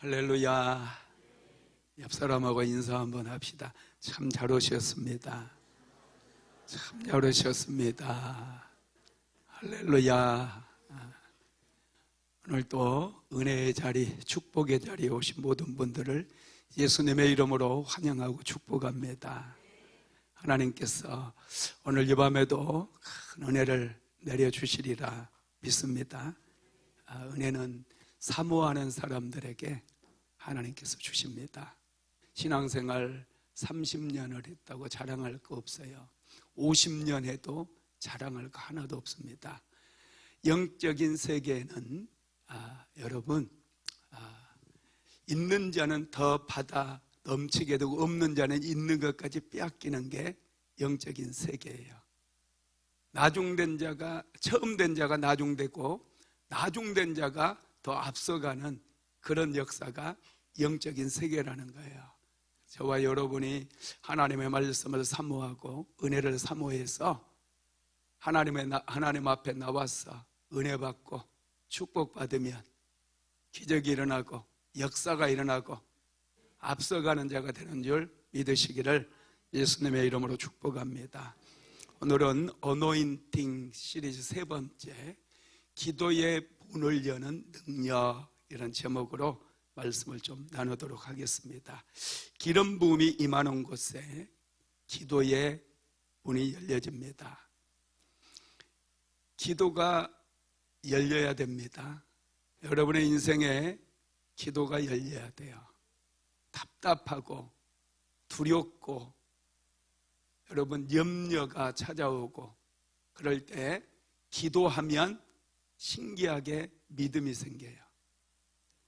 할렐루야. 옆 사람하고 인사 한번 합시다. 참 잘 오셨습니다. 참 잘 오셨습니다. 할렐루야. 오늘 또 은혜의 자리, 축복의 자리에 오신 모든 분들을 예수님의 이름으로 환영하고 축복합니다. 하나님께서 오늘 이 밤에도 큰 은혜를 내려주시리라 믿습니다. 은혜는 사모하는 사람들에게 하나님께서 주십니다. 신앙생활 30년을 했다고 자랑할 거 없어요. 50년 해도 자랑할 거 하나도 없습니다. 영적인 세계에는 여러분 있는 자는 더 받아 넘치게 되고 없는 자는 있는 것까지 빼앗기는 게 영적인 세계예요. 나중된 자가 처음 된 자가 나중되고 나중된 자가 더 앞서가는 그런 역사가 영적인 세계라는 거예요. 저와 여러분이 하나님의 말씀을 사모하고 은혜를 사모해서 하나님 앞에 나와서 은혜 받고 축복받으면 기적이 일어나고 역사가 일어나고 앞서가는 자가 되는 줄 믿으시기를 예수님의 이름으로 축복합니다. 오늘은 어노인팅 시리즈 세 번째, 기도의 문을 여는 능력, 이런 제목으로 말씀을 좀 나누도록 하겠습니다. 기름 부음이 임하는 곳에 기도의 문이 열려집니다. 기도가 열려야 됩니다. 여러분의 인생에 기도가 열려야 돼요. 답답하고 두렵고 여러분 염려가 찾아오고 그럴 때 기도하면 신기하게 믿음이 생겨요.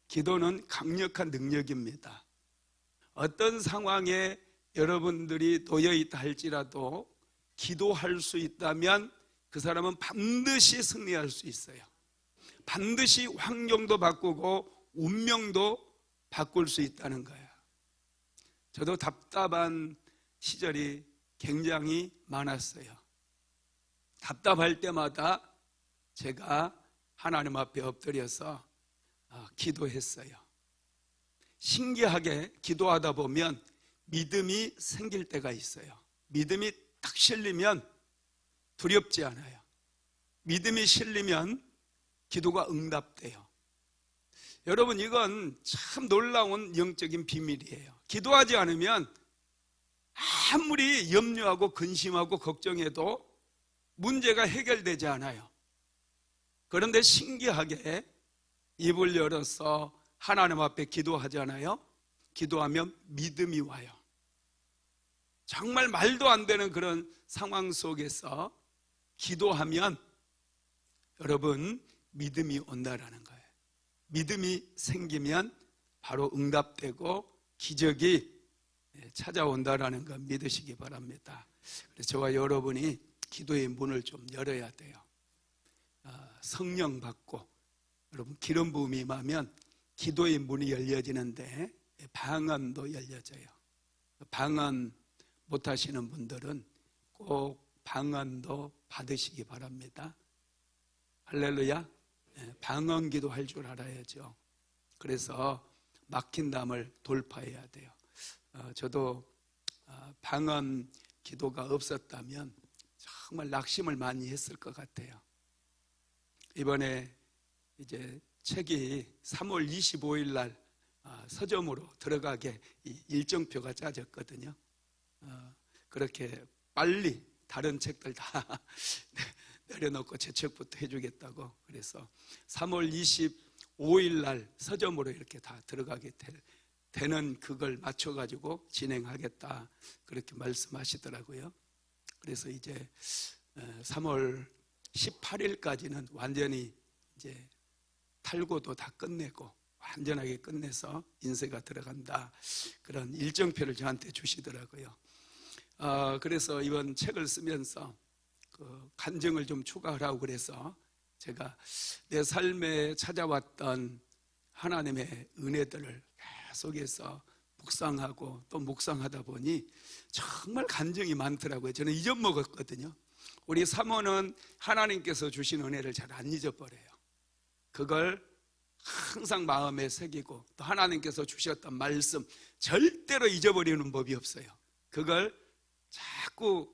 기도는 강력한 능력입니다. 어떤 상황에 여러분들이 놓여있다 할지라도 기도할 수 있다면 그 사람은 반드시 승리할 수 있어요. 반드시 환경도 바꾸고 운명도 바꿀 수 있다는 거예요. 저도 답답한 시절이 굉장히 많았어요. 답답할 때마다 제가 하나님 앞에 엎드려서 기도했어요. 신기하게 기도하다 보면 믿음이 생길 때가 있어요. 믿음이 딱 실리면 두렵지 않아요. 믿음이 실리면 기도가 응답돼요. 여러분, 이건 참 놀라운 영적인 비밀이에요. 기도하지 않으면 아무리 염려하고 근심하고 걱정해도 문제가 해결되지 않아요. 그런데 신기하게 입을 열어서 하나님 앞에 기도하잖아요. 기도하면 믿음이 와요. 정말 말도 안 되는 그런 상황 속에서 기도하면 여러분 믿음이 온다라는 거예요. 믿음이 생기면 바로 응답되고 기적이 찾아온다라는 거 믿으시기 바랍니다. 그래서 저와 여러분이 기도의 문을 좀 열어야 돼요. 성령 받고 여러분 기름 부음이 임하면 기도의 문이 열려지는데 방언도 열려져요. 방언 못하시는 분들은 꼭 방언도 받으시기 바랍니다. 할렐루야. 방언 기도할 줄 알아야죠. 그래서 막힌 담을 돌파해야 돼요. 저도 방언 기도가 없었다면 정말 낙심을 많이 했을 것 같아요. 이번에 이제 책이 3월 25일 날 서점으로 들어가게 일정표가 짜졌거든요. 그렇게 빨리 다른 책들 다 내려놓고 제 책부터 해주겠다고. 그래서 3월 25일 날 서점으로 이렇게 다 들어가게 되는 그걸 맞춰가지고 진행하겠다, 그렇게 말씀하시더라고요. 그래서 이제 3월 18일까지는 완전히 이제 탈고도 다 끝내고 완전하게 끝내서 인쇄가 들어간다, 그런 일정표를 저한테 주시더라고요. 그래서 이번 책을 쓰면서 그 간증을 좀 추가하라고 그래서 제가 내 삶에 찾아왔던 하나님의 은혜들을 계속해서 묵상하고 또 묵상하다 보니 정말 간증이 많더라고요. 저는 잊어먹었거든요. 우리 사모는 하나님께서 주신 은혜를 잘 안 잊어버려요. 그걸 항상 마음에 새기고 또 하나님께서 주셨던 말씀 절대로 잊어버리는 법이 없어요. 그걸 자꾸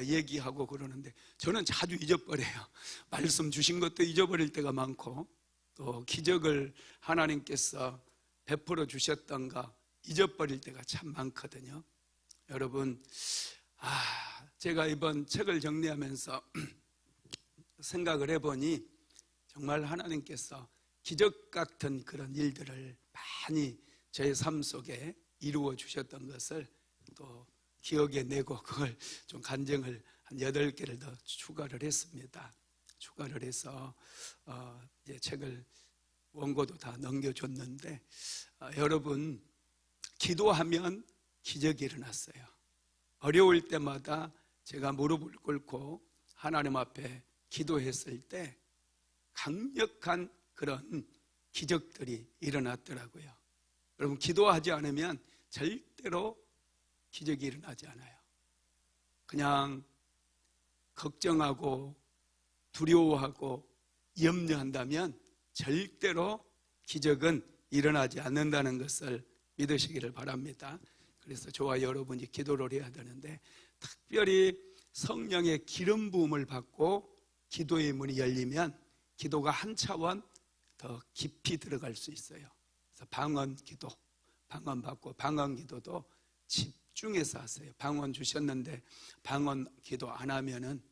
얘기하고 그러는데 저는 자주 잊어버려요. 말씀 주신 것도 잊어버릴 때가 많고 또 기적을 하나님께서 베풀어 주셨던가 잊어버릴 때가 참 많거든요. 여러분, 제가 이번 책을 정리하면서 생각을 해보니 정말 하나님께서 기적 같은 그런 일들을 많이 저의 삶 속에 이루어 주셨던 것을 또 기억에 내고 그걸 좀 간증을 한 8개를 더 추가를 했습니다. 추가를 해서 이제 책을 원고도 다 넘겨줬는데 여러분, 기도하면 기적이 일어났어요. 어려울 때마다 제가 무릎을 꿇고 하나님 앞에 기도했을 때 강력한 그런 기적들이 일어났더라고요. 여러분, 기도하지 않으면 절대로 기적이 일어나지 않아요. 그냥 걱정하고 두려워하고 염려한다면 절대로 기적은 일어나지 않는다는 것을 믿으시기를 바랍니다. 그래서 저와 여러분이 기도를 해야 되는데 특별히 성령의 기름 부음을 받고 기도의 문이 열리면 기도가 한 차원 더 깊이 들어갈 수 있어요. 그래서 방언 기도, 방언 받고 방언 기도도 집중해서 하세요. 방언 주셨는데 방언 기도 안 하면은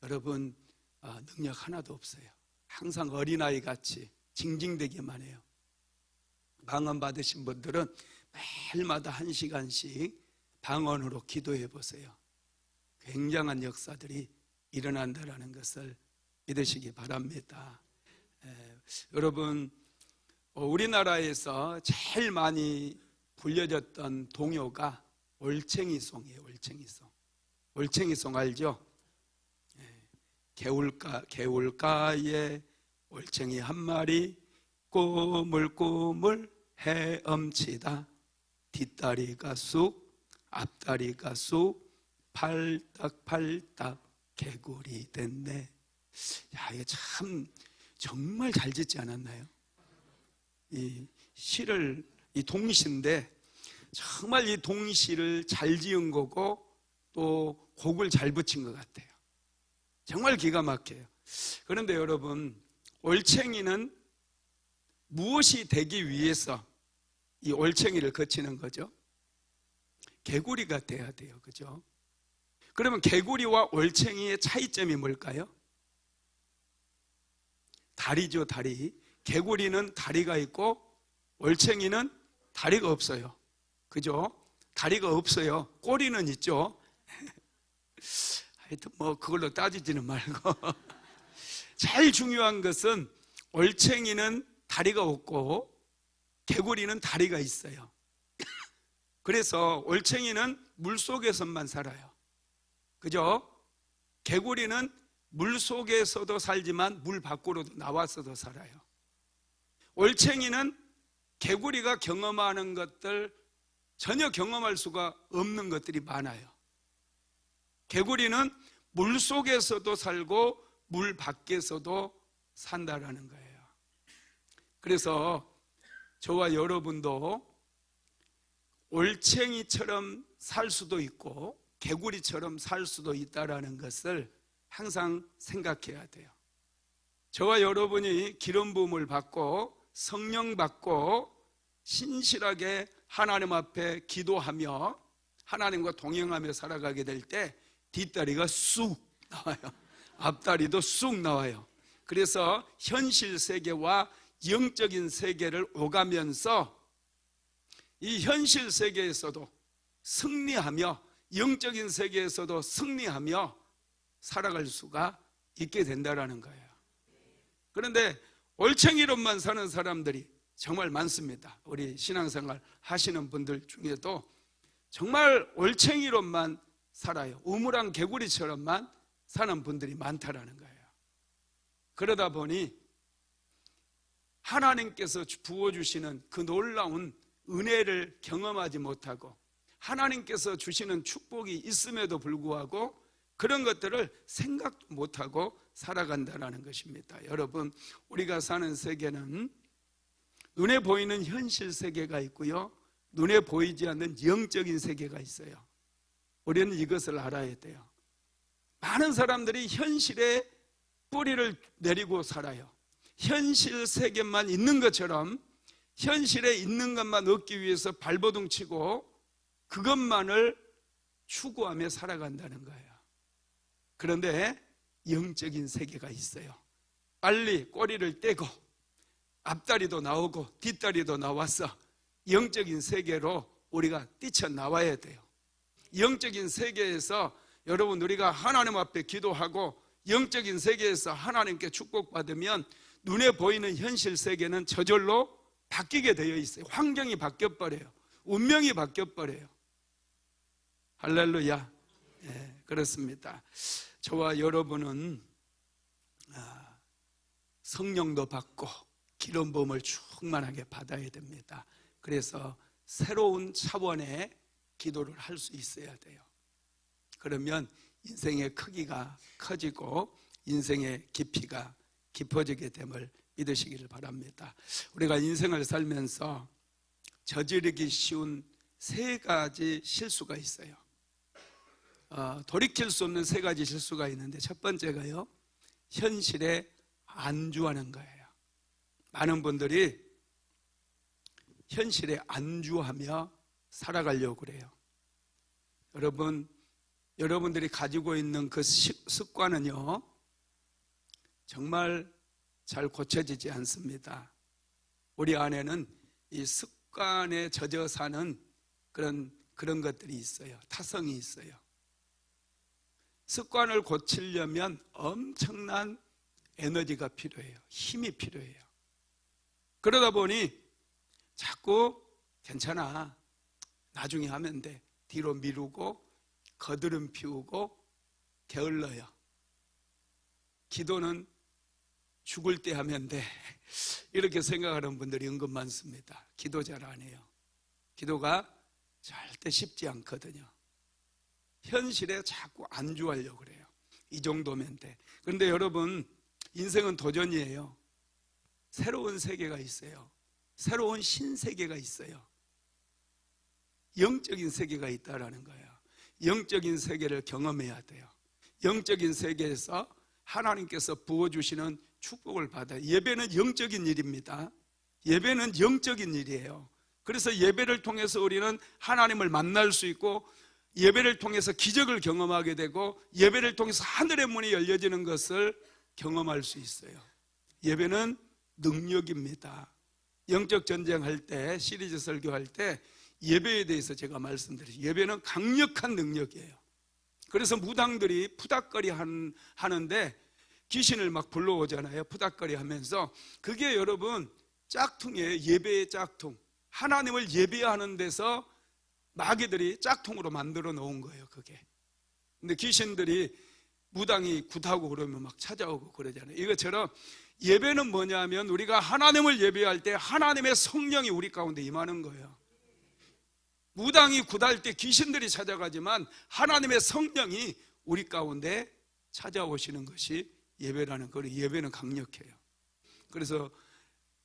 여러분 능력 하나도 없어요. 항상 어린아이 같이 징징대기만 해요. 방언 받으신 분들은 매일마다 1시간씩 방언으로 기도해 보세요. 굉장한 역사들이 일어난다는 것을 믿으시기 바랍니다. 여러분, 우리나라에서 제일 많이 불려졌던 동요가 올챙이송이에요. 올챙이송. 올챙이송 알죠? 개울가에 올챙이 한 마리 꼬물꼬물 헤엄치다 뒷다리가 쑥 앞다리가 쑥 팔딱팔딱 개구리 됐네. 야, 이게 참 정말 잘 짓지 않았나요? 이 시를, 이 동시인데 정말 이 동시를 잘 지은 거고 또 곡을 잘 붙인 것 같아요. 정말 기가 막혀요. 그런데 여러분, 올챙이는 무엇이 되기 위해서 이 올챙이를 거치는 거죠? 개구리가 돼야 돼요. 그죠? 그러면 개구리와 올챙이의 차이점이 뭘까요? 다리죠, 다리. 개구리는 다리가 있고 올챙이는 다리가 없어요. 그죠? 다리가 없어요. 꼬리는 있죠. 하여튼 뭐 그걸로 따지지는 말고 제일 중요한 것은 올챙이는 다리가 없고 개구리는 다리가 있어요. 그래서 올챙이는 물속에서만 살아요. 그죠? 개구리는 물속에서도 살지만 물 밖으로도 나와서도 살아요. 올챙이는 개구리가 경험하는 것들 전혀 경험할 수가 없는 것들이 많아요. 개구리는 물 속에서도 살고 물 밖에서도 산다라는 거예요. 그래서 저와 여러분도 올챙이처럼 살 수도 있고 개구리처럼 살 수도 있다라는 것을 항상 생각해야 돼요. 저와 여러분이 기름 부음을 받고 성령 받고 신실하게 하나님 앞에 기도하며 하나님과 동행하며 살아가게 될 때 뒷다리가 쑥 나와요. 앞다리도 쑥 나와요. 그래서 현실 세계와 영적인 세계를 오가면서 이 현실 세계에서도 승리하며 영적인 세계에서도 승리하며 살아갈 수가 있게 된다는 거예요. 그런데 올챙이로만 사는 사람들이 정말 많습니다. 우리 신앙생활 하시는 분들 중에도 정말 올챙이로만 살아요. 우물안 개구리처럼만 사는 분들이 많다라는 거예요. 그러다 보니 하나님께서 부어주시는 그 놀라운 은혜를 경험하지 못하고 하나님께서 주시는 축복이 있음에도 불구하고 그런 것들을 생각도 못하고 살아간다는 것입니다. 여러분, 우리가 사는 세계는 눈에 보이는 현실 세계가 있고요, 눈에 보이지 않는 영적인 세계가 있어요. 우리는 이것을 알아야 돼요. 많은 사람들이 현실에 뿌리를 내리고 살아요. 현실 세계만 있는 것처럼 현실에 있는 것만 얻기 위해서 발버둥 치고 그것만을 추구하며 살아간다는 거예요. 그런데 영적인 세계가 있어요. 빨리 꼬리를 떼고 앞다리도 나오고 뒷다리도 나와서 영적인 세계로 우리가 뛰쳐나와야 돼요. 영적인 세계에서 여러분, 우리가 하나님 앞에 기도하고 영적인 세계에서 하나님께 축복받으면 눈에 보이는 현실 세계는 저절로 바뀌게 되어 있어요. 환경이 바뀌어버려요. 운명이 바뀌어버려요. 할렐루야. 네, 그렇습니다. 저와 여러분은 성령도 받고 기름 부음을 충만하게 받아야 됩니다. 그래서 새로운 차원의 기도를 할 수 있어야 돼요. 그러면 인생의 크기가 커지고 인생의 깊이가 깊어지게 됨을 믿으시기를 바랍니다. 우리가 인생을 살면서 저지르기 쉬운 3가지 실수가 있어요. 돌이킬 수 없는 3가지 실수가 있는데, 첫 번째가요, 현실에 안주하는 거예요. 많은 분들이 현실에 안주하며 살아가려고 그래요. 여러분들이 가지고 있는 그 습관은요, 정말 잘 고쳐지지 않습니다. 우리 안에는 이 습관에 젖어 사는 그런 것들이 있어요. 타성이 있어요. 습관을 고치려면 엄청난 에너지가 필요해요. 힘이 필요해요. 그러다 보니 자꾸 괜찮아, 나중에 하면 돼, 뒤로 미루고 거드름 피우고 게을러요. 기도는 죽을 때 하면 돼, 이렇게 생각하는 분들이 은근 많습니다. 기도 잘 안 해요. 기도가 절대 쉽지 않거든요. 현실에 자꾸 안주하려고 그래요. 이 정도면 돼. 그런데 여러분, 인생은 도전이에요. 새로운 세계가 있어요. 새로운 신세계가 있어요. 영적인 세계가 있다라는 거예요. 영적인 세계를 경험해야 돼요. 영적인 세계에서 하나님께서 부어주시는 축복을 받아요. 예배는 영적인 일입니다. 예배는 영적인 일이에요. 그래서 예배를 통해서 우리는 하나님을 만날 수 있고, 예배를 통해서 기적을 경험하게 되고, 예배를 통해서 하늘의 문이 열려지는 것을 경험할 수 있어요. 예배는 능력입니다. 영적 전쟁할 때, 시리즈 설교할 때 예배에 대해서 제가 말씀드렸어요. 예배는 강력한 능력이에요. 그래서 무당들이 푸닥거리 하는데 귀신을 막 불러오잖아요. 푸닥거리 하면서. 그게 여러분 짝퉁이에요. 예배의 짝퉁. 하나님을 예배하는 데서 마귀들이 짝퉁으로 만들어 놓은 거예요, 그게. 근데 귀신들이 무당이 굿하고 그러면 막 찾아오고 그러잖아요. 이것처럼 예배는 뭐냐면 우리가 하나님을 예배할 때 하나님의 성령이 우리 가운데 임하는 거예요. 무당이 굿할 때 귀신들이 찾아가지만 하나님의 성령이 우리 가운데 찾아오시는 것이 예배라는 거예요. 예배는 강력해요. 그래서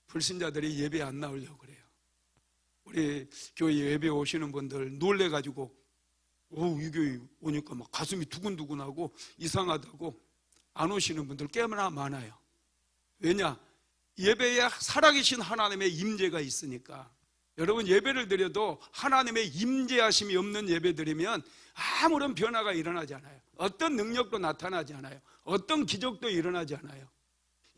불신자들이 예배 안 나오려고 그래요. 우리 교회 예배 오시는 분들 놀래가지고 이 교회 오니까 막 가슴이 두근두근하고 이상하다고 안 오시는 분들 꽤나 많아요. 왜냐? 예배에 살아계신 하나님의 임재가 있으니까. 여러분, 예배를 드려도 하나님의 임재하심이 없는 예배 드리면 아무런 변화가 일어나지 않아요. 어떤 능력도 나타나지 않아요. 어떤 기적도 일어나지 않아요.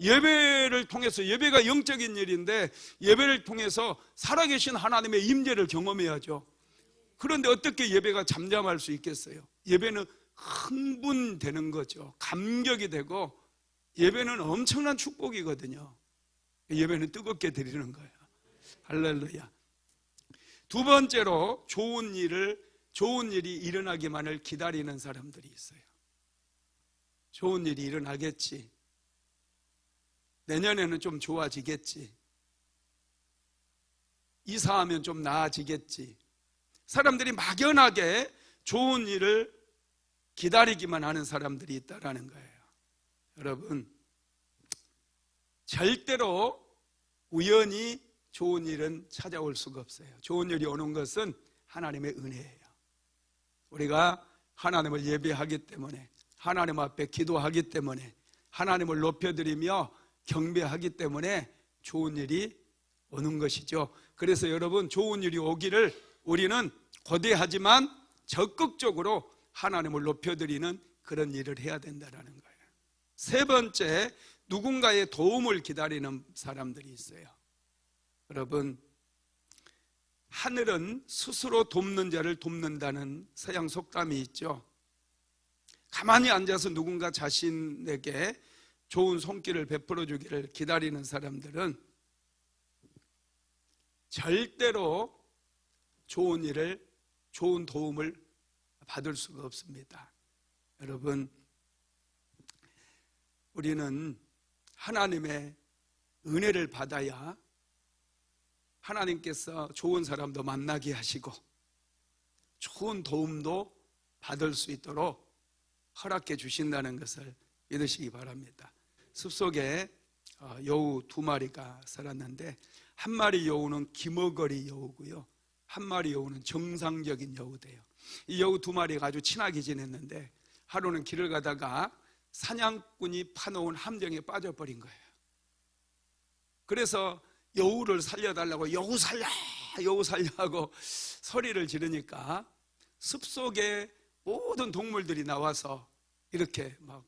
예배를 통해서, 예배가 영적인 일인데 예배를 통해서 살아계신 하나님의 임재를 경험해야죠. 그런데 어떻게 예배가 잠잠할 수 있겠어요? 예배는 흥분되는 거죠. 감격이 되고, 예배는 엄청난 축복이거든요. 예배는 뜨겁게 드리는 거예요. 할렐루야. 두 번째로 좋은 일이 일어나기만을 기다리는 사람들이 있어요. 좋은 일이 일어나겠지. 내년에는 좀 좋아지겠지. 이사하면 좀 나아지겠지. 사람들이 막연하게 좋은 일을 기다리기만 하는 사람들이 있다라는 거예요. 여러분, 절대로 우연히 좋은 일은 찾아올 수가 없어요. 좋은 일이 오는 것은 하나님의 은혜예요. 우리가 하나님을 예배하기 때문에, 하나님 앞에 기도하기 때문에, 하나님을 높여드리며 경배하기 때문에 좋은 일이 오는 것이죠. 그래서 여러분, 좋은 일이 오기를 우리는 고대하지만 적극적으로 하나님을 높여드리는 그런 일을 해야 된다는 거예요. 세 번째, 누군가의 도움을 기다리는 사람들이 있어요. 여러분, 하늘은 스스로 돕는 자를 돕는다는 서양 속담이 있죠. 가만히 앉아서 누군가 자신에게 좋은 손길을 베풀어 주기를 기다리는 사람들은 절대로 좋은 일을, 좋은 도움을 받을 수가 없습니다. 여러분, 우리는 하나님의 은혜를 받아야 하나님께서 좋은 사람도 만나게 하시고 좋은 도움도 받을 수 있도록 허락해 주신다는 것을 믿으시기 바랍니다. 숲속에 여우 2마리가 살았는데, 한 마리 여우는 기머거리 여우고요, 한 마리 여우는 정상적인 여우대요. 이 여우 2마리가 아주 친하게 지냈는데 하루는 길을 가다가 사냥꾼이 파놓은 함정에 빠져버린 거예요. 그래서 여우를 살려달라고 여우 살려, 여우 살려 하고 소리를 지르니까 숲속에 모든 동물들이 나와서 이렇게 막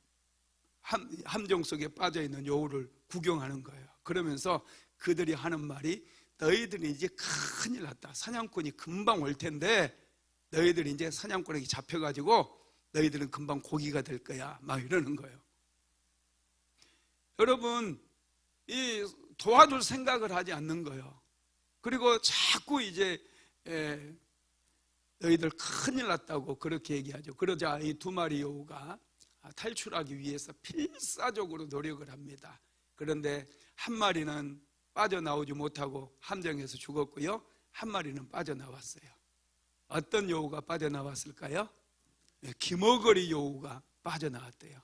함정 속에 빠져있는 여우를 구경하는 거예요. 그러면서 그들이 하는 말이, 너희들이 이제 큰일 났다. 사냥꾼이 금방 올 텐데 너희들이 이제 사냥꾼에게 잡혀가지고 너희들은 금방 고기가 될 거야, 막 이러는 거예요. 여러분, 이 도와줄 생각을 하지 않는 거예요. 그리고 자꾸 이제 너희들 큰일 났다고 그렇게 얘기하죠. 그러자 이 2마리 여우가 탈출하기 위해서 필사적으로 노력을 합니다. 그런데 한 마리는 빠져나오지 못하고 함정에서 죽었고요, 한 마리는 빠져나왔어요. 어떤 여우가 빠져나왔을까요? 기머거리 여우가 빠져나왔대요.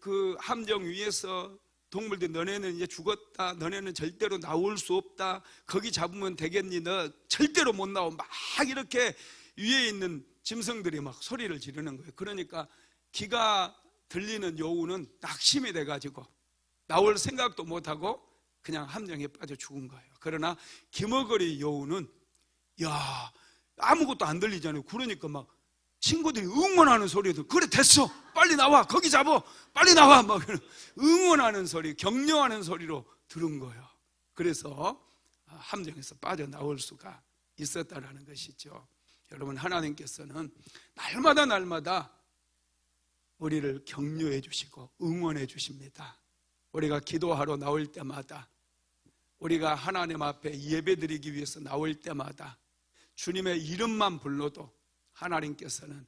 그 함정 위에서 동물들, 너네는 이제 죽었다, 너네는 절대로 나올 수 없다, 거기 잡으면 되겠니, 너 절대로 못 나오, 막 이렇게 위에 있는 짐승들이 막 소리를 지르는 거예요. 그러니까 귀가 들리는 여우는 낙심이 돼가지고 나올 생각도 못하고 그냥 함정에 빠져 죽은 거예요. 그러나 기머거리 여우는 아무것도 안 들리잖아요. 그러니까 막 친구들이 응원하는 소리도, 그래 됐어, 빨리 나와, 거기 잡아, 빨리 나와, 막 응원하는 소리, 격려하는 소리로 들은 거예요. 그래서 함정에서 빠져나올 수가 있었다라는 것이죠. 여러분, 하나님께서는 날마다 우리를 격려해 주시고 응원해 주십니다. 우리가 기도하러 나올 때마다, 우리가 하나님 앞에 예배드리기 위해서 나올 때마다 주님의 이름만 불러도 하나님께서는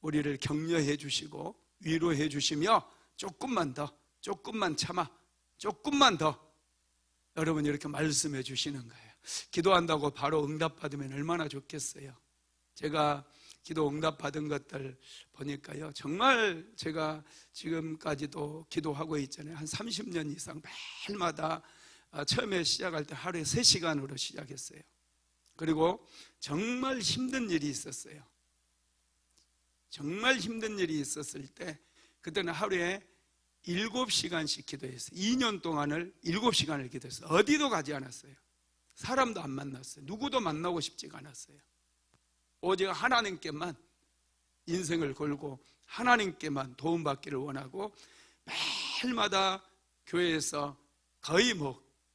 우리를 격려해 주시고 위로해 주시며 조금만 더, 조금만 참아, 조금만 더, 여러분 이렇게 말씀해 주시는 거예요. 기도한다고 바로 응답받으면 얼마나 좋겠어요. 제가 기도 응답받은 것들 보니까요, 정말 제가 지금까지도 기도하고 있잖아요. 한 30년 이상 매일마다 처음에 시작할 때 하루에 3시간으로 시작했어요. 그리고 정말 힘든 일이 있었어요. 정말 힘든 일이 있었을 때 그때는 하루에 7시간씩 기도했어요. 2년 동안을 7시간을 기도했어요. 어디도 가지 않았어요. 사람도 안 만났어요. 누구도 만나고 싶지가 않았어요. 오직 하나님께만 인생을 걸고 하나님께만 도움받기를 원하고, 매일마다 교회에서 거의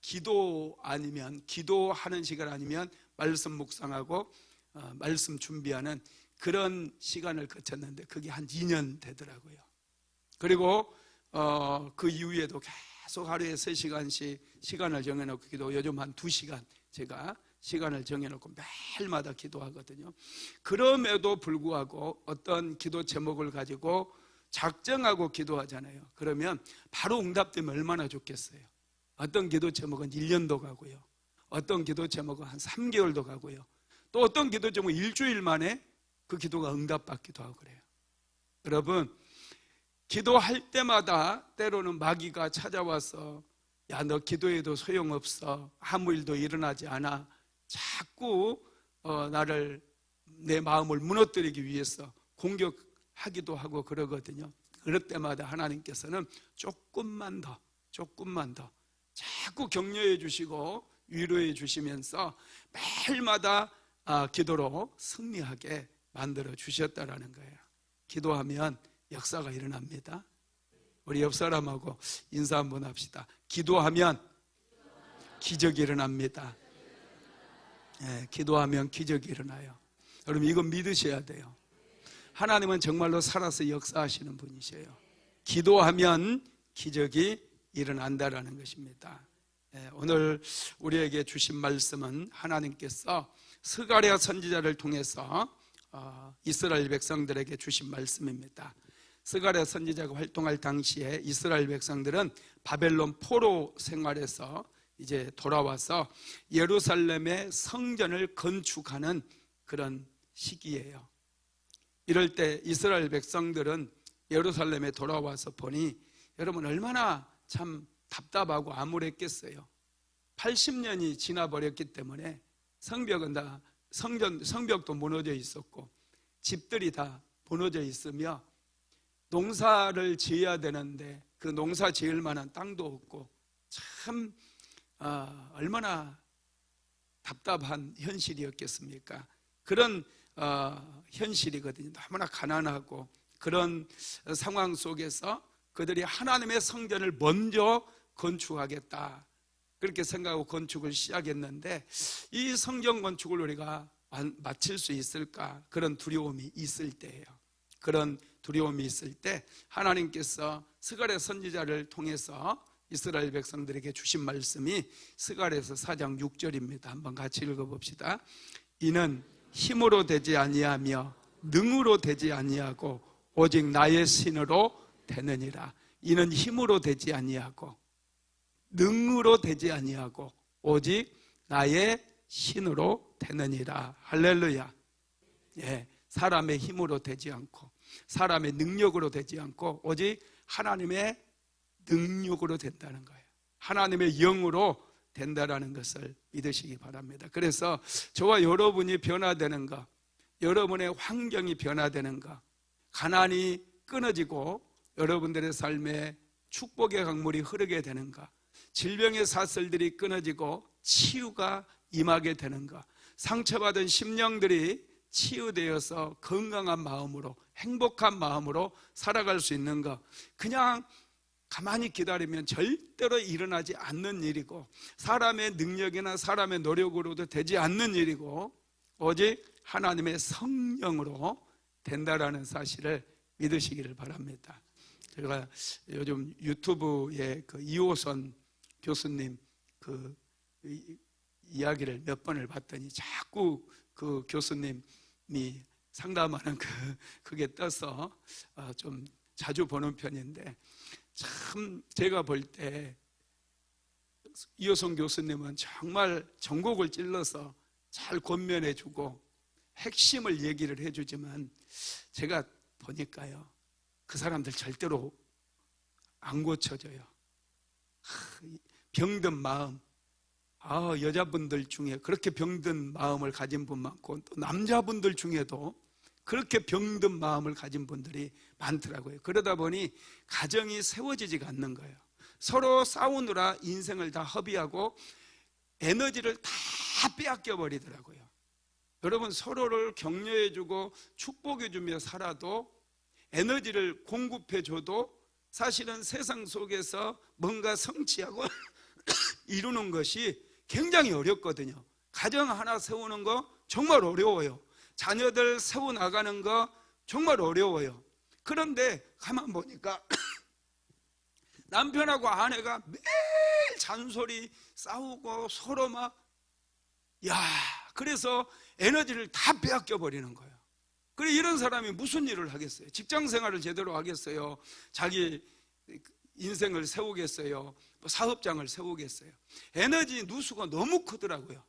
기도 아니면, 기도하는 시간 아니면 말씀 묵상하고 말씀 준비하는 그런 시간을 거쳤는데 그게 한 2년 되더라고요. 그리고 그 이후에도 계속 하루에 3시간씩 시간을 정해놓고 기도, 요즘 한 2시간 제가 시간을 정해놓고 매일마다 기도하거든요. 그럼에도 불구하고 어떤 기도 제목을 가지고 작정하고 기도하잖아요. 그러면 바로 응답되면 얼마나 좋겠어요. 어떤 기도 제목은 1년도 가고요, 어떤 기도 제목은 한 3개월도 가고요, 또 어떤 기도 제목은 일주일 만에 그 기도가 응답받기도 하고 그래요. 여러분, 기도할 때마다 때로는 마귀가 찾아와서 야, 너 기도해도 소용없어. 아무 일도 일어나지 않아. 자꾸 나를, 내 마음을 무너뜨리기 위해서 공격하기도 하고 그러거든요. 그럴 때마다 하나님께서는 조금만 더 자꾸 격려해 주시고 위로해 주시면서 매일마다 기도로 승리하게 만들어 주셨다라는 거예요. 기도하면 역사가 일어납니다. 우리 옆 사람하고 인사 한번 합시다. 기도하면 기적이 일어납니다. 네, 기도하면 기적이 일어나요. 여러분, 이건 믿으셔야 돼요. 하나님은 정말로 살아서 역사하시는 분이세요. 기도하면 기적이 일어난다라는 것입니다. 오늘 우리에게 주신 말씀은 하나님께서 스가랴 선지자를 통해서 이스라엘 백성들에게 주신 말씀입니다. 스가랴 선지자가 활동할 당시에 이스라엘 백성들은 바벨론 포로 생활에서 이제 돌아와서 예루살렘의 성전을 건축하는 그런 시기예요. 이럴 때 이스라엘 백성들은 예루살렘에 돌아와서 보니 여러분 얼마나 참 답답하고 암울했겠어요. 80년이 지나버렸기 때문에 성벽도 무너져 있었고 집들이 다 무너져 있으며 농사를 지어야 되는데 그 농사 지을 만한 땅도 없고 참 얼마나 답답한 현실이었겠습니까? 그런 현실이거든요. 너무나 가난하고 그런 상황 속에서 그들이 하나님의 성전을 먼저 건축하겠다 그렇게 생각하고 건축을 시작했는데 이 성전 건축을 우리가 마칠 수 있을까? 그런 두려움이 있을 때예요. 그런 두려움이 있을 때 하나님께서 스가랴 선지자를 통해서 이스라엘 백성들에게 주신 말씀이 스가랴서 4장 6절입니다. 한번 같이 읽어봅시다. 이는 힘으로 되지 아니하며 능으로 되지 아니하고 오직 나의 신으로 되느니라. 이는 힘으로 되지 아니하고 능으로 되지 아니하고 오직 나의 신으로 되느니라. 할렐루야. 예, 사람의 힘으로 되지 않고 사람의 능력으로 되지 않고 오직 하나님의 능력으로 된다는 거예요. 하나님의 영으로 된다라는 것을 믿으시기 바랍니다. 그래서 저와 여러분이 변화되는 것, 여러분의 환경이 변화되는 것, 가난이 끊어지고 여러분들의 삶에 축복의 강물이 흐르게 되는 것, 질병의 사슬들이 끊어지고 치유가 임하게 되는 것, 상처받은 심령들이 치유되어서 건강한 마음으로 행복한 마음으로 살아갈 수 있는 것, 그냥 가만히 기다리면 절대로 일어나지 않는 일이고 사람의 능력이나 사람의 노력으로도 되지 않는 일이고 오직 하나님의 성령으로 된다라는 사실을 믿으시기를 바랍니다. 제가 요즘 유튜브에 그 이호선 교수님 그 이야기를 몇 번을 봤더니 자꾸 그 교수님이 상담하는 그게 떠서 좀 자주 보는 편인데 참 제가 볼 때 이호선 교수님은 정말 전곡을 찔러서 잘 권면해주고 핵심을 얘기를 해주지만 제가 보니까요 그 사람들 절대로 안 고쳐져요. 병든 마음, 여자분들 중에 그렇게 병든 마음을 가진 분 많고 또 남자분들 중에도 그렇게 병든 마음을 가진 분들이 많더라고요. 그러다 보니 가정이 세워지지가 않는 거예요. 서로 싸우느라 인생을 다 허비하고 에너지를 다 빼앗겨 버리더라고요. 여러분, 서로를 격려해주고 축복해주며 살아도 에너지를 공급해줘도 사실은 세상 속에서 뭔가 성취하고 이루는 것이 굉장히 어렵거든요. 가정 하나 세우는 거 정말 어려워요. 자녀들 세워나가는 거 정말 어려워요. 그런데 가만 보니까 남편하고 아내가 매일 잔소리 싸우고 서로 그래서 에너지를 다 빼앗겨 버리는 거예요. 그래 이런 사람이 무슨 일을 하겠어요? 직장 생활을 제대로 하겠어요? 자기 인생을 세우겠어요? 사업장을 세우겠어요? 에너지 누수가 너무 크더라고요.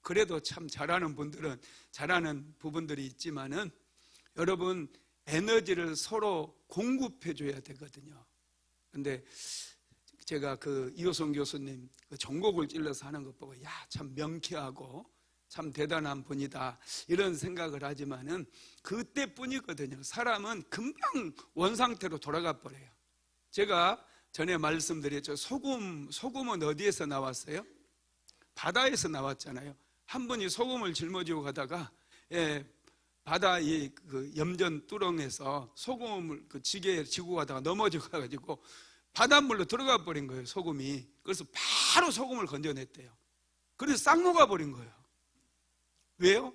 그래도 참 잘하는 분들은 잘하는 부분들이 있지만은 여러분 에너지를 서로 공급해 줘야 되거든요. 근데 제가 그 이호성 교수님 그 전곡을 찔러서 하는 것 보고, 야, 참 명쾌하고 참 대단한 분이다, 이런 생각을 하지만은 그때뿐이거든요. 사람은 금방 원상태로 돌아가 버려요. 제가 전에 말씀드렸죠. 소금은 어디에서 나왔어요? 바다에서 나왔잖아요. 한 분이 소금을 짊어지고 가다가 바다 그 염전 뚜렁에서 소금을 그 지게에 지고 가다가 넘어져 가지고 바닷물로 들어가 버린 거예요, 소금이. 그래서 바로 소금을 건져냈대요. 그래서 싹 녹아버린 거예요. 왜요?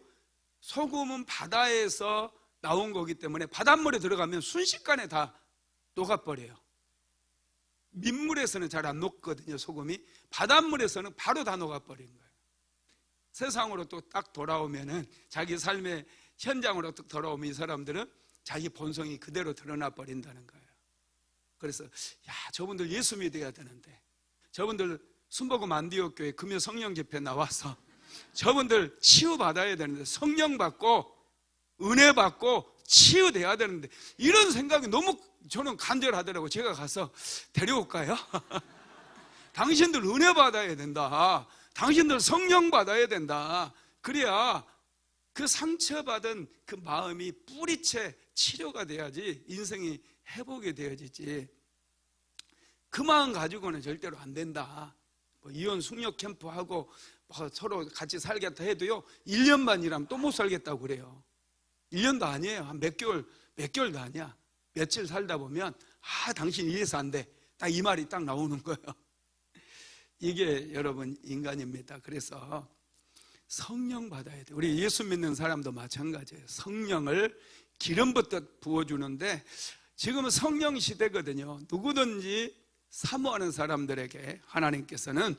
소금은 바다에서 나온 거기 때문에 바닷물에 들어가면 순식간에 다 녹아버려요. 민물에서는 잘 안 녹거든요, 소금이. 바닷물에서는 바로 다 녹아버린 거예요. 세상으로 또 딱 돌아오면은, 자기 삶의 현장으로 딱 돌아오면 이 사람들은 자기 본성이 그대로 드러나 버린다는 거예요. 그래서 야, 저분들 예수 믿어야 되는데, 저분들 순복음 안디옥교회 금요 성령 집회 나와서 저분들 치유받아야 되는데, 성령 받고 은혜 받고 치유돼야 되는데, 이런 생각이 너무 저는 간절하더라고요. 제가 가서 데려올까요? 당신들 은혜 받아야 된다, 당신들 성령 받아야 된다. 그래야 그 상처받은 그 마음이 뿌리채 치료가 돼야지, 인생이 회복이 되어지지. 그 마음 가지고는 절대로 안 된다. 뭐 이혼 숙녀 캠프하고 뭐 서로 같이 살겠다 해도요, 1년만 일하면 또 못 살겠다고 그래요. 1년도 아니에요. 한 몇 개월도 아니야. 며칠 살다 보면, 아, 당신 이래서 안 돼, 딱 이 말이 딱 나오는 거예요. 이게 여러분 인간입니다. 그래서 성령 받아야 돼요. 우리 예수 믿는 사람도 마찬가지예요. 성령을 기름부터 부어주는데, 지금은 성령 시대거든요. 누구든지 사모하는 사람들에게 하나님께서는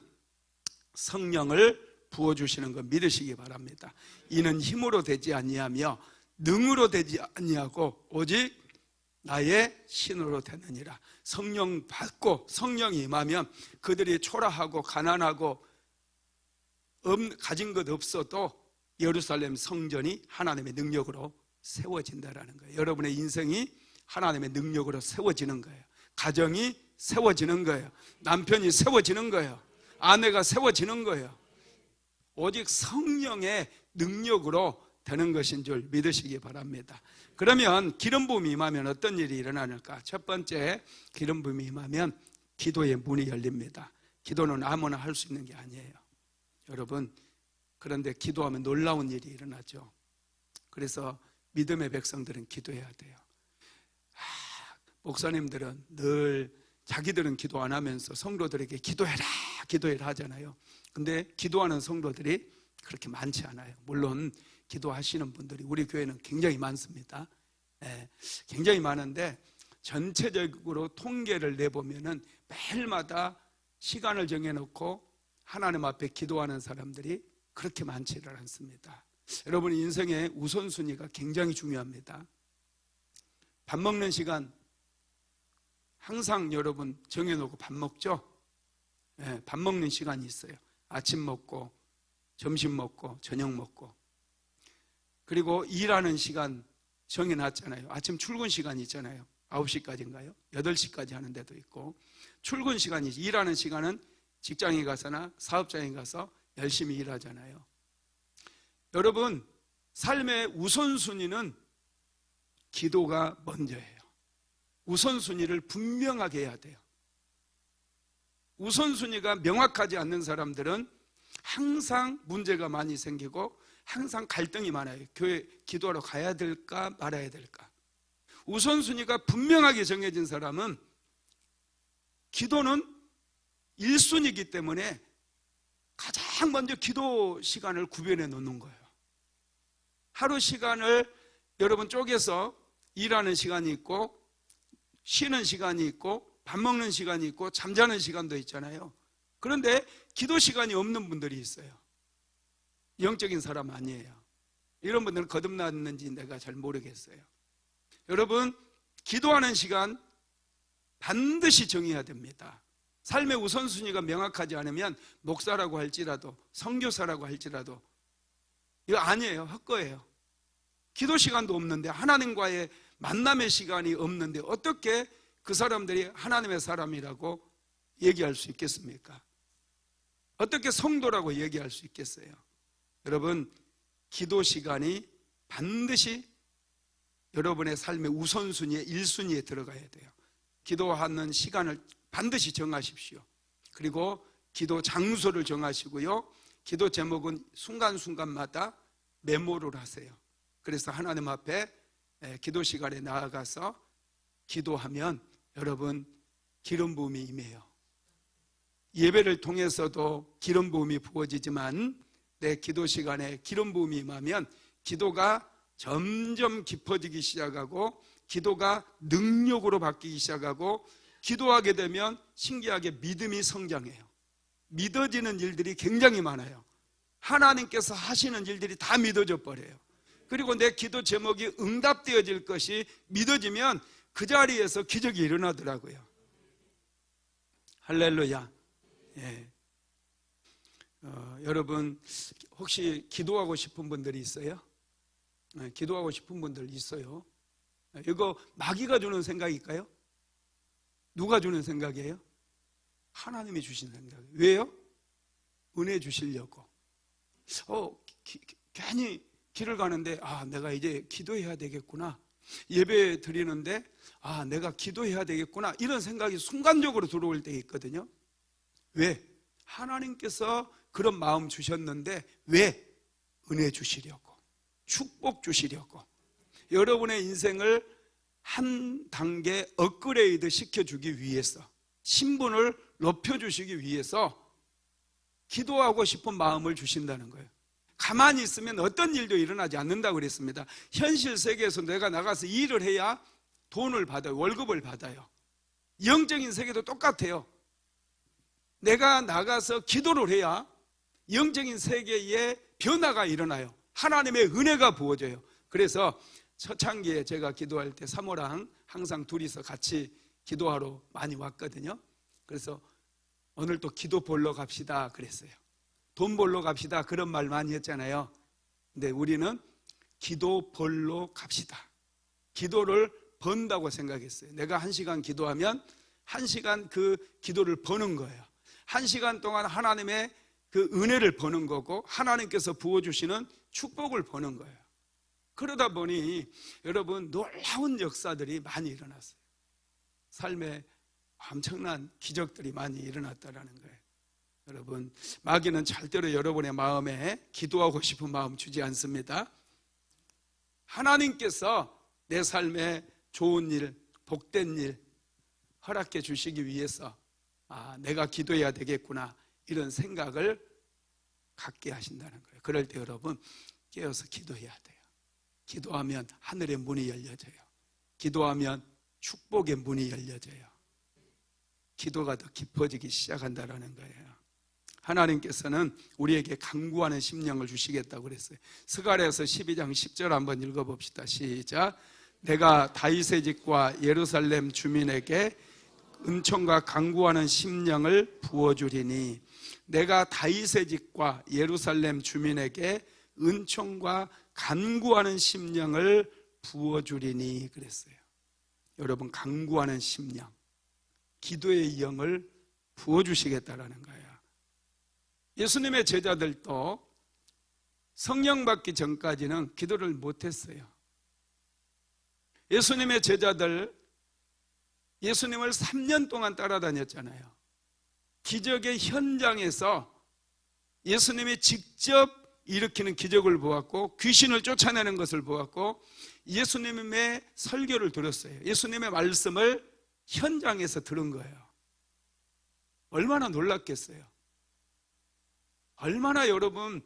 성령을 부어주시는 거 믿으시기 바랍니다. 이는 힘으로 되지 아니하며 능으로 되지 아니하고 오직 나의 신으로 되느니라. 성령 받고 성령이 임하면 그들이 초라하고 가난하고 가진 것 없어도 예루살렘 성전이 하나님의 능력으로 세워진다라는 거예요. 여러분의 인생이 하나님의 능력으로 세워지는 거예요. 가정이 세워지는 거예요. 남편이 세워지는 거예요. 아내가 세워지는 거예요. 오직 성령의 능력으로 되는 것인 줄 믿으시기 바랍니다. 그러면 기름 부음이 임하면 어떤 일이 일어나는가? 첫 번째, 기름 부음이 임하면 기도의 문이 열립니다. 기도는 아무나 할 수 있는 게 아니에요, 여러분. 그런데 기도하면 놀라운 일이 일어나죠. 그래서 믿음의 백성들은 기도해야 돼요. 목사님들은 늘 자기들은 기도 안 하면서 성도들에게 기도해라 하잖아요. 근데 기도하는 성도들이 그렇게 많지 않아요. 물론 기도하시는 분들이 우리 교회는 굉장히 많습니다. 굉장히 많은데, 전체적으로 통계를 내보면은 매일마다 시간을 정해놓고 하나님 앞에 기도하는 사람들이 그렇게 많지를 않습니다. 여러분, 인생의 우선순위가 굉장히 중요합니다. 밥 먹는 시간 항상 여러분 정해놓고 밥 먹죠? 밥 먹는 시간이 있어요. 아침 먹고 점심 먹고 저녁 먹고. 그리고 일하는 시간 정해놨잖아요. 아침 출근 시간이 있잖아요. 9시까지인가요? 8시까지 하는 데도 있고. 출근 시간이, 일하는 시간은 직장에 가서나 사업장에 가서 열심히 일하잖아요. 여러분, 삶의 우선순위는 기도가 먼저예요. 우선순위를 분명하게 해야 돼요. 우선순위가 명확하지 않는 사람들은 항상 문제가 많이 생기고 항상 갈등이 많아요. 교회 기도하러 가야 될까 말아야 될까. 우선순위가 분명하게 정해진 사람은 기도는 1순위이기 때문에 가장 먼저 기도 시간을 구별해 놓는 거예요. 하루 시간을 여러분 쪼개서 일하는 시간이 있고 쉬는 시간이 있고 밥 먹는 시간이 있고 잠자는 시간도 있잖아요. 그런데 기도 시간이 없는 분들이 있어요. 영적인 사람 아니에요. 이런 분들은 거듭났는지 내가 잘 모르겠어요. 여러분, 기도하는 시간 반드시 정해야 됩니다. 삶의 우선순위가 명확하지 않으면 목사라고 할지라도 선교사라고 할지라도 이거 아니에요. 헛거예요. 기도 시간도 없는데, 하나님과의 만남의 시간이 없는데 어떻게 그 사람들이 하나님의 사람이라고 얘기할 수 있겠습니까? 어떻게 성도라고 얘기할 수 있겠어요? 여러분, 기도 시간이 반드시 여러분의 삶의 우선순위에 1순위에 들어가야 돼요. 기도하는 시간을 반드시 정하십시오. 그리고 기도 장소를 정하시고요, 기도 제목은 순간순간마다 메모를 하세요. 그래서 하나님 앞에 기도 시간에 나아가서 기도하면 여러분 기름 부음이 임해요. 예배를 통해서도 기름 부음이 부어지지만 내 기도 시간에 기름 부음이 임하면 기도가 점점 깊어지기 시작하고 기도가 능력으로 바뀌기 시작하고 기도하게 되면 신기하게 믿음이 성장해요. 믿어지는 일들이 굉장히 많아요. 하나님께서 하시는 일들이 다 믿어져 버려요. 그리고 내 기도 제목이 응답되어질 것이 믿어지면 그 자리에서 기적이 일어나더라고요. 할렐루야. 예. 여러분 혹시 기도하고 싶은 분들이 있어요? 기도하고 싶은 분들 있어요? 이거 마귀가 주는 생각일까요? 누가 주는 생각이에요? 하나님이 주신 생각이에요. 왜요? 은혜 주시려고. 괜히 길을 가는데 내가 이제 기도해야 되겠구나. 예배 드리는데 내가 기도해야 되겠구나. 이런 생각이 순간적으로 들어올 때 있거든요. 왜? 하나님께서 그런 마음 주셨는데 왜? 은혜 주시려고, 축복 주시려고, 여러분의 인생을 한 단계 업그레이드 시켜주기 위해서, 신분을 높여주시기 위해서 기도하고 싶은 마음을 주신다는 거예요. 가만히 있으면 어떤 일도 일어나지 않는다고 그랬습니다. 현실 세계에서 내가 나가서 일을 해야 돈을 받아요. 월급을 받아요. 영적인 세계도 똑같아요. 내가 나가서 기도를 해야 영적인 세계에 변화가 일어나요. 하나님의 은혜가 부어져요. 그래서 초창기에 제가 기도할 때 사모랑 항상 둘이서 같이 기도하러 많이 왔거든요. 그래서 오늘 또 기도 벌러 갑시다 그랬어요. 돈 벌러 갑시다 그런 말 많이 했잖아요. 근데 우리는 기도 벌러 갑시다. 기도를 번다고 생각했어요. 내가 1시간 기도하면 1시간 그 기도를 버는 거예요. 1시간 동안 하나님의 그 은혜를 버는 거고 하나님께서 부어주시는 축복을 버는 거예요. 그러다 보니 여러분 놀라운 역사들이 많이 일어났어요. 삶에 엄청난 기적들이 많이 일어났다는 거예요. 여러분, 마귀는 절대로 여러분의 마음에 기도하고 싶은 마음 주지 않습니다. 하나님께서 내 삶에 좋은 일, 복된 일 허락해 주시기 위해서 내가 기도해야 되겠구나 이런 생각을 갖게 하신다는 거예요. 그럴 때 여러분 깨어서 기도해야 돼요. 기도하면 하늘의 문이 열려져요. 기도하면 축복의 문이 열려져요. 기도가 더 깊어지기 시작한다는 거예요. 하나님께서는 우리에게 간구하는 심령을 주시겠다고 그랬어요. 스가랴서 12장 10절 한번 읽어봅시다. 시작. 내가 다윗의 집과 예루살렘 주민에게 은총과 간구하는 심령을 부어주리니, 내가 다윗의 집과 예루살렘 주민에게 은총과 간구하는 심령을 부어주리니 그랬어요. 여러분, 간구하는 심령, 기도의 영을 부어주시겠다라는 거예요. 예수님의 제자들도 성령 받기 전까지는 기도를 못했어요. 예수님의 제자들, 예수님을 3년 동안 따라다녔잖아요. 기적의 현장에서 예수님이 직접 일으키는 기적을 보았고 귀신을 쫓아내는 것을 보았고 예수님의 설교를 들었어요. 예수님의 말씀을 현장에서 들은 거예요. 얼마나 놀랐겠어요. 얼마나 여러분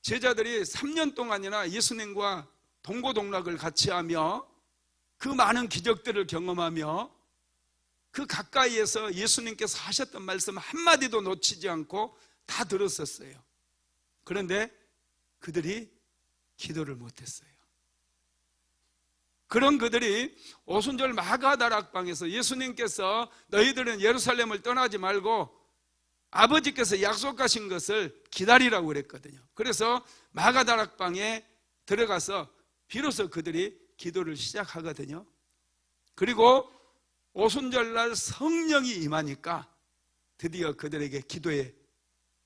제자들이 3년 동안이나 예수님과 동고동락을 같이 하며 그 많은 기적들을 경험하며 그 가까이에서 예수님께서 하셨던 말씀 한마디도 놓치지 않고 다 들었었어요. 그런데 그들이 기도를 못했어요. 그런 그들이 오순절 마가다락방에서 예수님께서 너희들은 예루살렘을 떠나지 말고 아버지께서 약속하신 것을 기다리라고 그랬거든요. 그래서 마가다락방에 들어가서 비로소 그들이 기도를 시작하거든요. 그리고 오순절날 성령이 임하니까 드디어 그들에게 기도의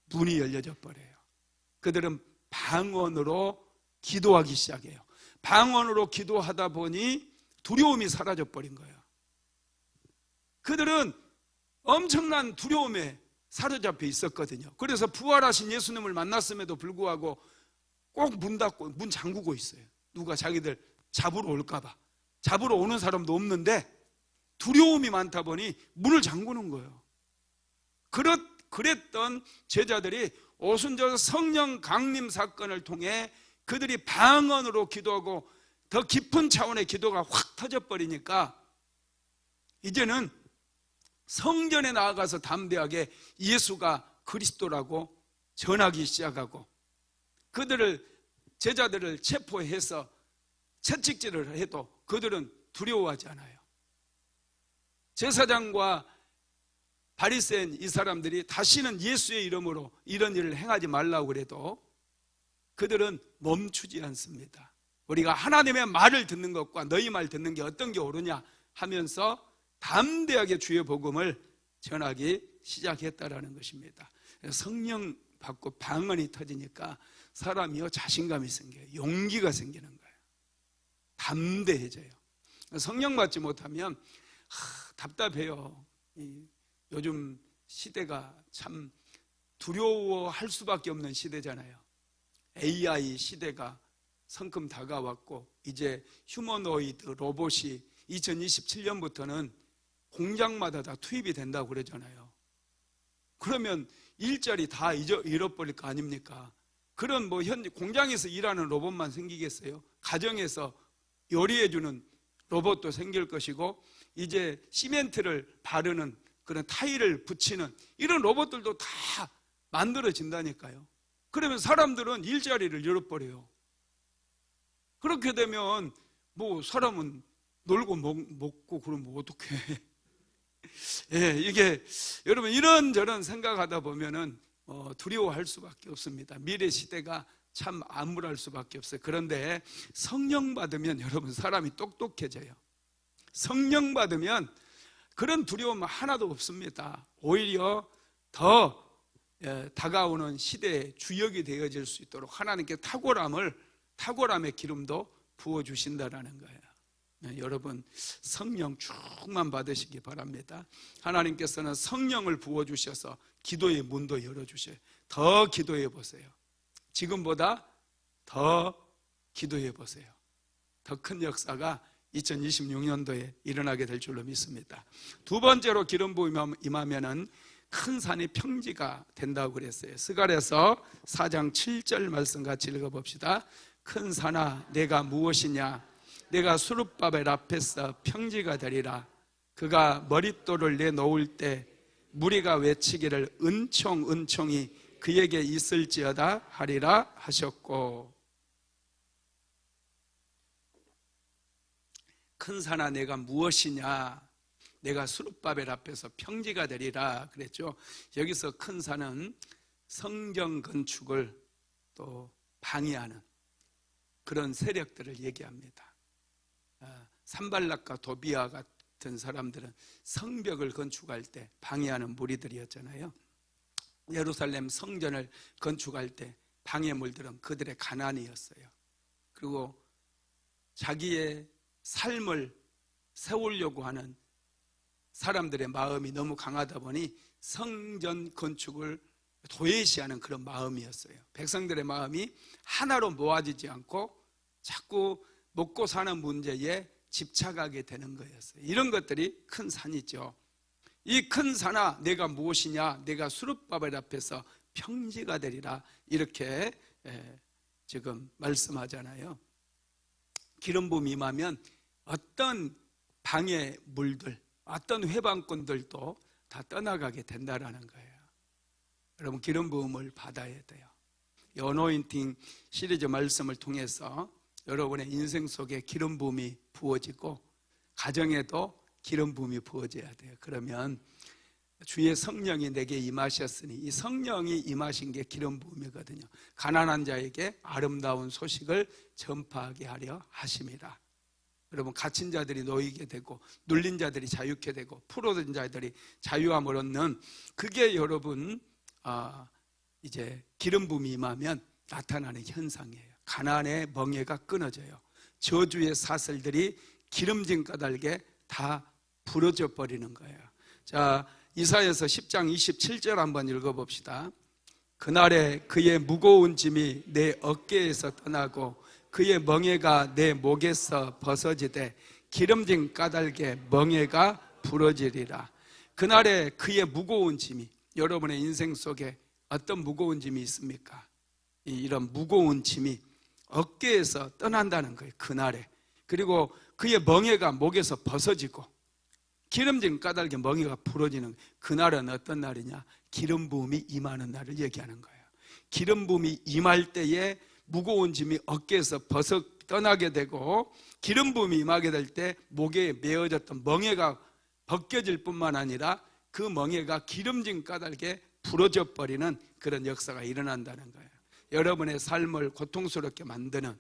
문이 열려져 버려요. 그들은 방언으로 기도하기 시작해요. 방언으로 기도하다 보니 두려움이 사라져 버린 거예요. 그들은 엄청난 두려움에 사로잡혀 있었거든요. 그래서 부활하신 예수님을 만났음에도 불구하고 꼭 문 닫고 문 잠그고 있어요. 누가 자기들 잡으러 올까 봐. 잡으러 오는 사람도 없는데 두려움이 많다 보니 문을 잠그는 거예요. 그랬던 제자들이 오순절 성령 강림 사건을 통해 그들이 방언으로 기도하고 더 깊은 차원의 기도가 확 터져버리니까 이제는 성전에 나아가서 담대하게 예수가 그리스도라고 전하기 시작하고 제자들을 체포해서 채찍질을 해도 그들은 두려워하지 않아요. 제사장과 바리새인 이 사람들이 다시는 예수의 이름으로 이런 일을 행하지 말라고 그래도 그들은 멈추지 않습니다. 우리가 하나님의 말을 듣는 것과 너희 말 듣는 게 어떤 게 옳으냐 하면서 담대하게 주의 복음을 전하기 시작했다라는 것입니다. 성령 받고 방언이 터지니까 사람이요 자신감이 생겨요. 용기가 생기는 거예요. 담대해져요. 성령 받지 못하면 답답해요. 요즘 시대가 참 두려워할 수밖에 없는 시대잖아요. AI 시대가 성큼 다가왔고 이제 휴머노이드 로봇이 2027년부터는 공장마다 다 투입이 된다고 그러잖아요. 그러면 일자리 다 잃어버릴 거 아닙니까? 그런 공장에서 일하는 로봇만 생기겠어요? 가정에서 요리해주는 로봇도 생길 것이고 이제 시멘트를 바르는 그런 타일을 붙이는 이런 로봇들도 다 만들어진다니까요. 그러면 사람들은 일자리를 잃어버려요. 그렇게 되면 사람은 놀고 먹고 그러면 어떡해. 예, 이게 여러분 이런저런 생각하다 보면은 두려워할 수밖에 없습니다. 미래 시대가 참 암울할 수밖에 없어요. 그런데 성령 받으면 여러분 사람이 똑똑해져요. 성령 받으면 그런 두려움 하나도 없습니다. 오히려 더 다가오는 시대의 주역이 되어질 수 있도록 하나님께 탁월함의 기름도 부어주신다라는 거예요. 여러분 성령 충만 받으시기 바랍니다. 하나님께서는 성령을 부어주셔서 기도의 문도 열어주셔요. 더 기도해 보세요. 지금보다 더 기도해 보세요. 더 큰 역사가 2026년도에 일어나게 될 줄로 믿습니다. 두 번째로 기름 부음 임하면은 큰 산이 평지가 된다고 그랬어요. 스가랴서 4장 7절 말씀 같이 읽어봅시다. 큰 산아 내가 무엇이냐? 내가 수룹바벨 앞에서 평지가 되리라. 그가 머릿돌을 내놓을 때 무리가 외치기를 은총이 그에게 있을지어다 하리라 하셨고, 큰 산아 내가 무엇이냐? 내가 수룹바벨 앞에서 평지가 되리라 그랬죠. 여기서 큰 산은 성경 건축을 또 방해하는 그런 세력들을 얘기합니다. 산발락과 도비아 같은 사람들은 성벽을 건축할 때 방해하는 무리들이었잖아요. 예루살렘 성전을 건축할 때 방해물들은 그들의 가난이었어요. 그리고 자기의 삶을 세우려고 하는 사람들의 마음이 너무 강하다 보니 성전 건축을 도외시하는 그런 마음이었어요. 백성들의 마음이 하나로 모아지지 않고 자꾸 먹고 사는 문제에 집착하게 되는 거였어요. 이런 것들이 큰 산이죠. 이 큰 산아 내가 무엇이냐? 내가 수룹바벨 앞에서 평지가 되리라 이렇게 지금 말씀하잖아요. 기름 부음 임하면 어떤 방해물들, 어떤 회방꾼들도 다 떠나가게 된다라는 거예요. 여러분 기름 부음을 받아야 돼요. 이 어노인팅 시리즈 말씀을 통해서 여러분의 인생 속에 기름 부음이 부어지고 가정에도 기름 부음이 부어져야 돼요. 그러면 주의 성령이 내게 임하셨으니, 이 성령이 임하신 게 기름 부음이거든요. 가난한 자에게 아름다운 소식을 전파하게 하려 하심이라. 여러분, 갇힌 자들이 놓이게 되고 눌린 자들이 자유케 되고 풀어진 자들이 자유함을 얻는, 그게 여러분 이제 기름 부음이 임하면 나타나는 현상이에요. 가나안의 멍에가 끊어져요. 저주의 사슬들이 기름진 까닭에 다 부러져 버리는 거예요. 자, 이사야서 10장 27절 한번 읽어봅시다. 그날에 그의 무거운 짐이 내 어깨에서 떠나고 그의 멍에가 내 목에서 벗어지되 기름진 까닭에 멍에가 부러지리라. 그날에 그의 무거운 짐이, 여러분의 인생 속에 어떤 무거운 짐이 있습니까? 이런 무거운 짐이 어깨에서 떠난다는 거예요. 그날에. 그리고 그의 멍에가 목에서 벗어지고 기름진 까닭에 멍에가 부러지는, 그날은 어떤 날이냐? 기름 부음이 임하는 날을 얘기하는 거예요. 기름 부음이 임할 때에 무거운 짐이 어깨에서 벗어 떠나게 되고, 기름 부음이 임하게 될 때 목에 메어졌던 멍에가 벗겨질 뿐만 아니라 그 멍에가 기름진 까닭에 부러져 버리는 그런 역사가 일어난다는 거예요. 여러분의 삶을 고통스럽게 만드는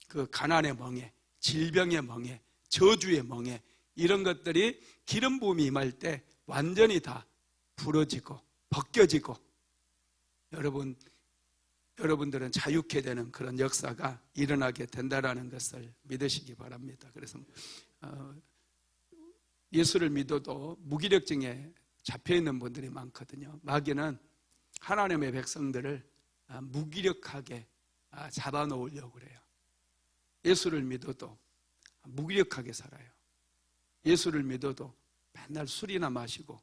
그 가난의 멍에, 질병의 멍에, 저주의 멍에, 이런 것들이 기름 부음이 임할 때 완전히 다 부러지고 벗겨지고 여러분들은 자유케 되는 그런 역사가 일어나게 된다는 것을 믿으시기 바랍니다. 그래서 예수를 믿어도 무기력증에 잡혀있는 분들이 많거든요. 마귀는 하나님의 백성들을 무기력하게 잡아놓으려고 그래요. 예수를 믿어도 무기력하게 살아요. 예수를 믿어도 맨날 술이나 마시고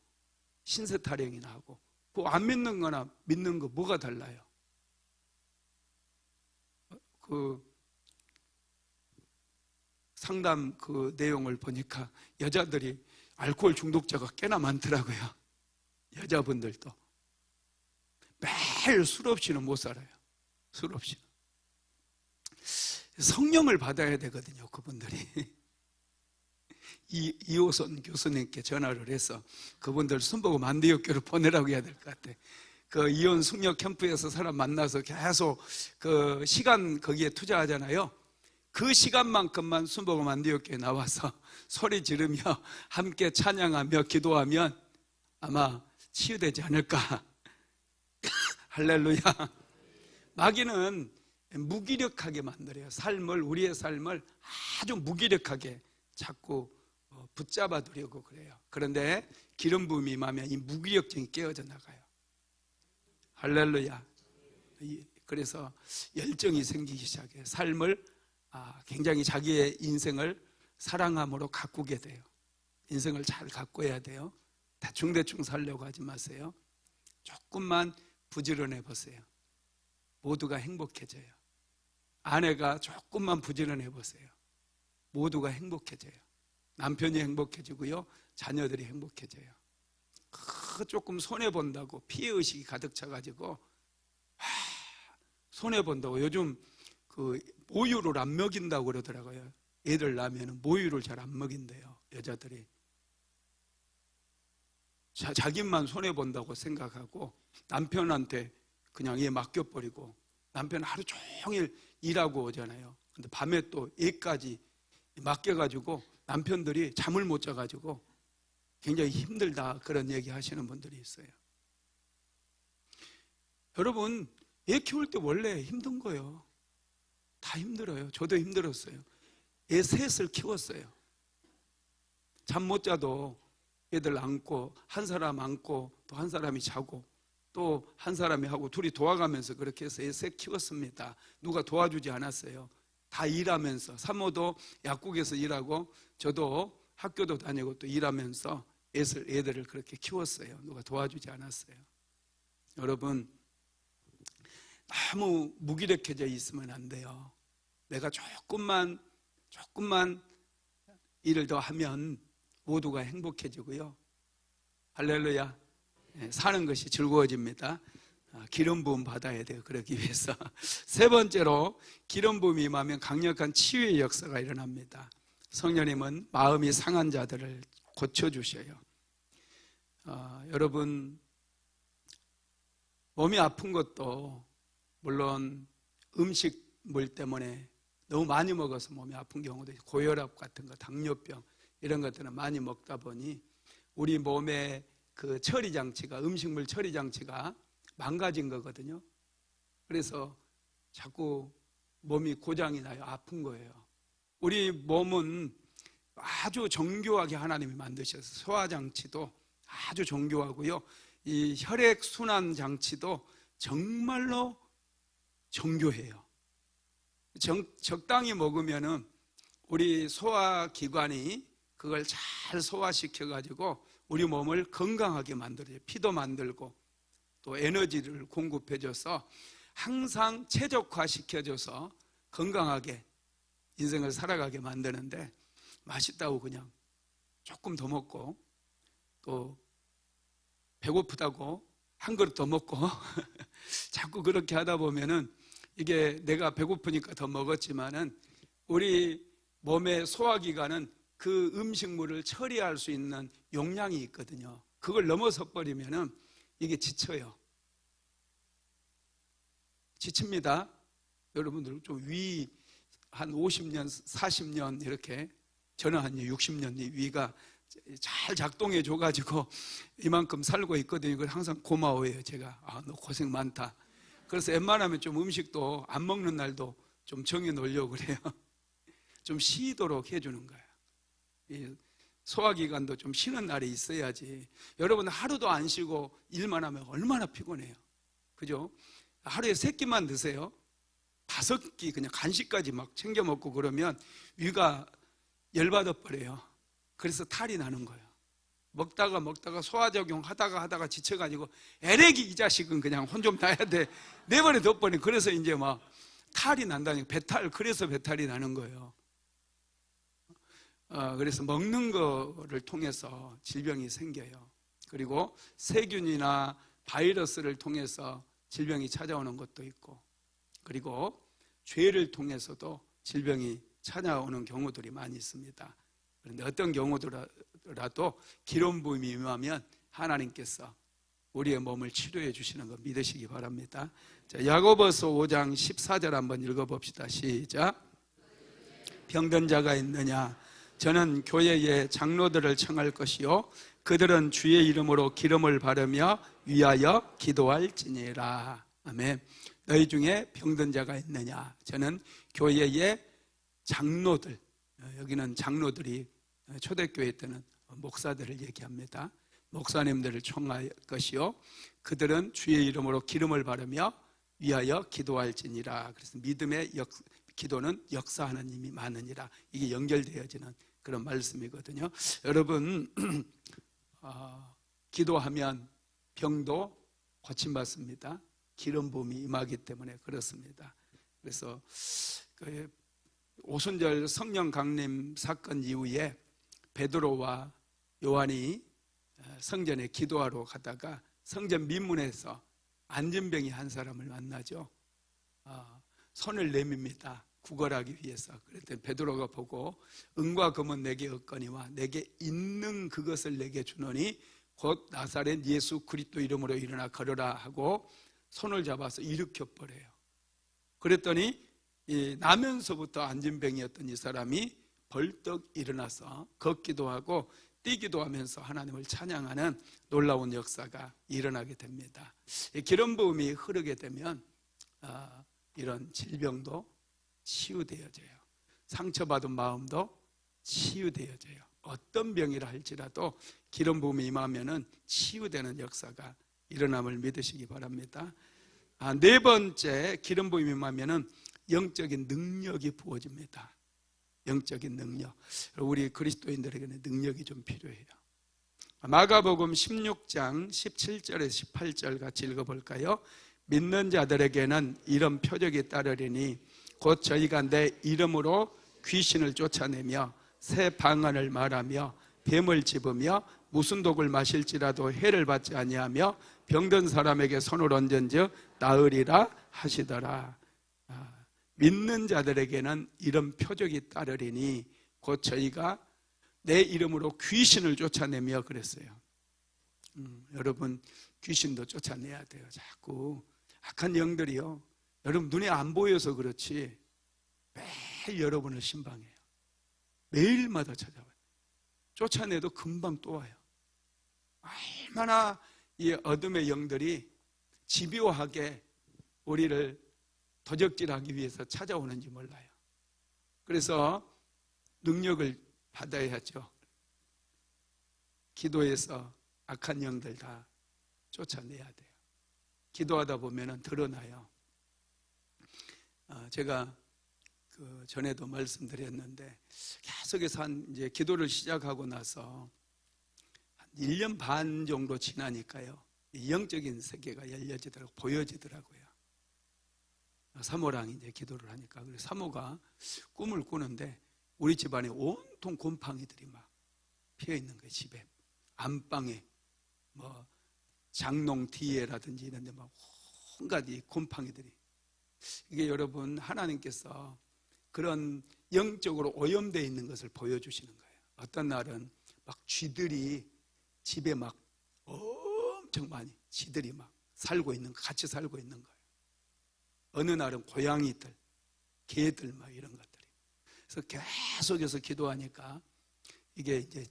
신세 타령이나 하고, 그 안 믿는 거나 믿는 거 뭐가 달라요? 그 상담 그 내용을 보니까 여자들이 알코올 중독자가 꽤나 많더라고요. 여자분들도 매일 술 없이는 못 살아요. 술 없이는. 성령을 받아야 되거든요, 그분들이. 이호선 교수님께 전화를 해서 그분들 순복음 안디옥교로 보내라고 해야 될 것 같아. 그 이혼 숙녀 캠프에서 사람 만나서 계속 그 시간 거기에 투자하잖아요. 그 시간만큼만 순복음 안디옥교에 나와서 소리 지르며 함께 찬양하며 기도하면 아마 치유되지 않을까. 할렐루야. 마귀는 무기력하게 만들어요. 우리의 삶을 아주 무기력하게 자꾸 붙잡아 두려고 그래요. 그런데 기름 부음이 임하면 이 무기력증이 깨어져 나가요. 할렐루야. 그래서 열정이 생기기 시작해요. 삶을 굉장히 자기의 인생을 사랑함으로 가꾸게 돼요. 인생을 잘 가꿔야 돼요. 대충대충 살려고 하지 마세요. 조금만 부지런해 보세요. 모두가 행복해져요. 아내가 조금만 부지런해 보세요. 모두가 행복해져요. 남편이 행복해지고요, 자녀들이 행복해져요. 조금 손해본다고 피해의식이 가득 차가지고 손해본다고 요즘 그 모유를 안 먹인다고 그러더라고요. 애들 낳으면 모유를 잘 안 먹인대요, 여자들이. 자기만 손해본다고 생각하고 남편한테 그냥 얘 맡겨버리고, 남편 하루 종일 일하고 오잖아요. 근데 밤에 또 애까지 맡겨가지고 남편들이 잠을 못 자가지고 굉장히 힘들다, 그런 얘기 하시는 분들이 있어요. 여러분, 애 키울 때 원래 힘든 거예요. 다 힘들어요. 저도 힘들었어요. 애 셋을 키웠어요. 잠 못 자도 애들 안고, 한 사람 안고 또 한 사람이 자고 또 한 사람이 하고 둘이 도와가면서 그렇게 해서 애 셋 키웠습니다. 누가 도와주지 않았어요. 다 일하면서, 사모도 약국에서 일하고 저도 학교도 다니고 또 일하면서 애들을 그렇게 키웠어요. 누가 도와주지 않았어요. 여러분, 너무 무기력해져 있으면 안 돼요. 내가 조금만 일을 더 하면 모두가 행복해지고요. 할렐루야. 사는 것이 즐거워집니다. 기름 부음 받아야 돼요. 그러기 위해서. 세 번째로, 기름 부음이 임하면 강력한 치유의 역사가 일어납니다. 성령님은 마음이 상한 자들을 고쳐주셔요. 여러분, 몸이 아픈 것도 물론 음식물 때문에 너무 많이 먹어서 몸이 아픈 경우도 있고, 고혈압 같은 거, 당뇨병 이런 것들은 많이 먹다 보니 우리 몸의 그 처리 장치가, 음식물 처리 장치가 망가진 거거든요. 그래서 자꾸 몸이 고장이 나요. 아픈 거예요. 우리 몸은 아주 정교하게 하나님이 만드셔서 소화장치도 아주 정교하고요, 이 혈액순환 장치도 정말로 정교해요. 적당히 먹으면은 우리 소화기관이 그걸 잘 소화시켜 가지고 우리 몸을 건강하게 만들어요. 피도 만들고 또 에너지를 공급해줘서 항상 최적화시켜줘서 건강하게 인생을 살아가게 만드는데, 맛있다고 그냥 조금 더 먹고 또 배고프다고 한 그릇 더 먹고 자꾸 그렇게 하다 보면은 이게 내가 배고프니까 더 먹었지만은 우리 몸의 소화기관은 그 음식물을 처리할 수 있는 용량이 있거든요. 그걸 넘어서 버리면은 이게 지쳐요. 지칩니다. 여러분들 좀 위 한 50년, 40년 이렇게, 저는 한 60년 위가 잘 작동해 줘가지고 이만큼 살고 있거든요. 그걸 항상 고마워해요. 제가 너 고생 많다. 그래서 웬만하면 좀 음식도 안 먹는 날도 좀 정해 놓으려고 그래요. 좀 쉬도록 해주는 거예요. 소화기관도 좀 쉬는 날이 있어야지. 여러분 하루도 안 쉬고 일만 하면 얼마나 피곤해요. 그죠? 하루에 3끼만 드세요. 5끼 그냥 간식까지 막 챙겨 먹고 그러면 위가 열받아 버려요. 그래서 탈이 나는 거예요. 먹다가 소화작용 하다가 지쳐가지고 에레기 이 자식은 그냥 혼 좀 나야 돼. 내버려 둬버려. 그래서 이제 막 탈이 난다니까. 배탈. 그래서 배탈이 나는 거예요. 그래서 먹는 거를 통해서 질병이 생겨요. 그리고 세균이나 바이러스를 통해서 질병이 찾아오는 것도 있고, 그리고 죄를 통해서도 질병이 찾아오는 경우들이 많이 있습니다. 그런데 어떤 경우더라도 기름 부음이 임하면 하나님께서 우리의 몸을 치료해 주시는 거 믿으시기 바랍니다. 자, 야고보서 5장 14절 한번 읽어봅시다. 시작. 병든 자가 있느냐? 저는 교회의 장로들을 청할 것이요 그들은 주의 이름으로 기름을 바르며 위하여 기도할지니라. 아멘. 너희 중에 병든 자가 있느냐? 저는 교회의 장로들, 여기는 장로들이 초대교회 때는 목사들을 얘기합니다. 목사님들을 청할 것이요 그들은 주의 이름으로 기름을 바르며 위하여 기도할지니라. 그래서 믿음의 기도는 역사하는 힘이 많으니라. 이게 연결되어지는 그런 말씀이거든요. 여러분, 기도하면 병도 고침받습니다. 기름 부음이 임하기 때문에 그렇습니다. 그래서 그 오순절 성령 강림 사건 이후에 베드로와 요한이 성전에 기도하러 가다가 성전 민문에서 안진병이 한 사람을 만나죠. 손을 내밉니다. 구걸하기 위해서. 그랬더니 베드로가 보고 은과 금은 내게 없거니와 내게 있는 그것을 내게 주노니 곧 나사렛 예수 그리스도 이름으로 일어나 걸어라 하고 손을 잡아서 일으켜 버려요. 그랬더니 나면서부터 안진병이었던 이 사람이 벌떡 일어나서 걷기도 하고 뛰기도 하면서 하나님을 찬양하는 놀라운 역사가 일어나게 됩니다. 기름 부음이 흐르게 되면 이런 질병도 치유되어져요. 상처받은 마음도 치유되어져요. 어떤 병이라 할지라도 기름 부음이 임하면은 치유되는 역사가 일어남을 믿으시기 바랍니다. 4번째, 기름 부음이 임하면은 영적인 능력이 부어집니다. 영적인 능력. 우리 그리스도인들에게는 능력이 좀 필요해요. 마가복음 16장 17절에서 18절 같이 읽어볼까요? 믿는 자들에게는 이런 표적이 따르리니 곧 저희가 내 이름으로 귀신을 쫓아내며 새 방언을 말하며 뱀을 집으며 무슨 독을 마실지라도 해를 받지 아니하며 병든 사람에게 손을 얹은즉 나으리라 하시더라. 믿는 자들에게는 이런 표적이 따르리니 곧 저희가 내 이름으로 귀신을 쫓아내며 그랬어요. 여러분 귀신도 쫓아내야 돼요. 자꾸 악한 영들이요, 여러분 눈에 안 보여서 그렇지 매일 여러분을 신방해요. 매일마다 찾아와요. 쫓아내도 금방 또 와요. 얼마나 이 어둠의 영들이 집요하게 우리를 도적질하기 위해서 찾아오는지 몰라요. 그래서 능력을 받아야죠. 기도해서 악한 영들 다 쫓아내야 돼요. 기도하다 보면 드러나요. 제가 그 전에도 말씀드렸는데 계속해서 이제 기도를 시작하고 나서 한 1년 반 정도 지나니까요, 영적인 세계가 열려지더라고요. 보여지더라고요. 사모랑 이제 기도를 하니까. 그래서 사모가 꿈을 꾸는데 우리 집안에 온통 곰팡이들이 막 피어 있는 거예요. 집에 안방에 뭐 장롱 뒤에라든지 이런 데 막 온갖 이 곰팡이들이. 이게 여러분, 하나님께서 그런 영적으로 오염되어 있는 것을 보여주시는 거예요. 어떤 날은 막 쥐들이 집에 막 엄청 많이 쥐들이 막 살고 있는 거, 같이 살고 있는 거예요. 어느 날은 고양이들, 개들 막 이런 것들이. 그래서 계속해서 기도하니까 이게 이제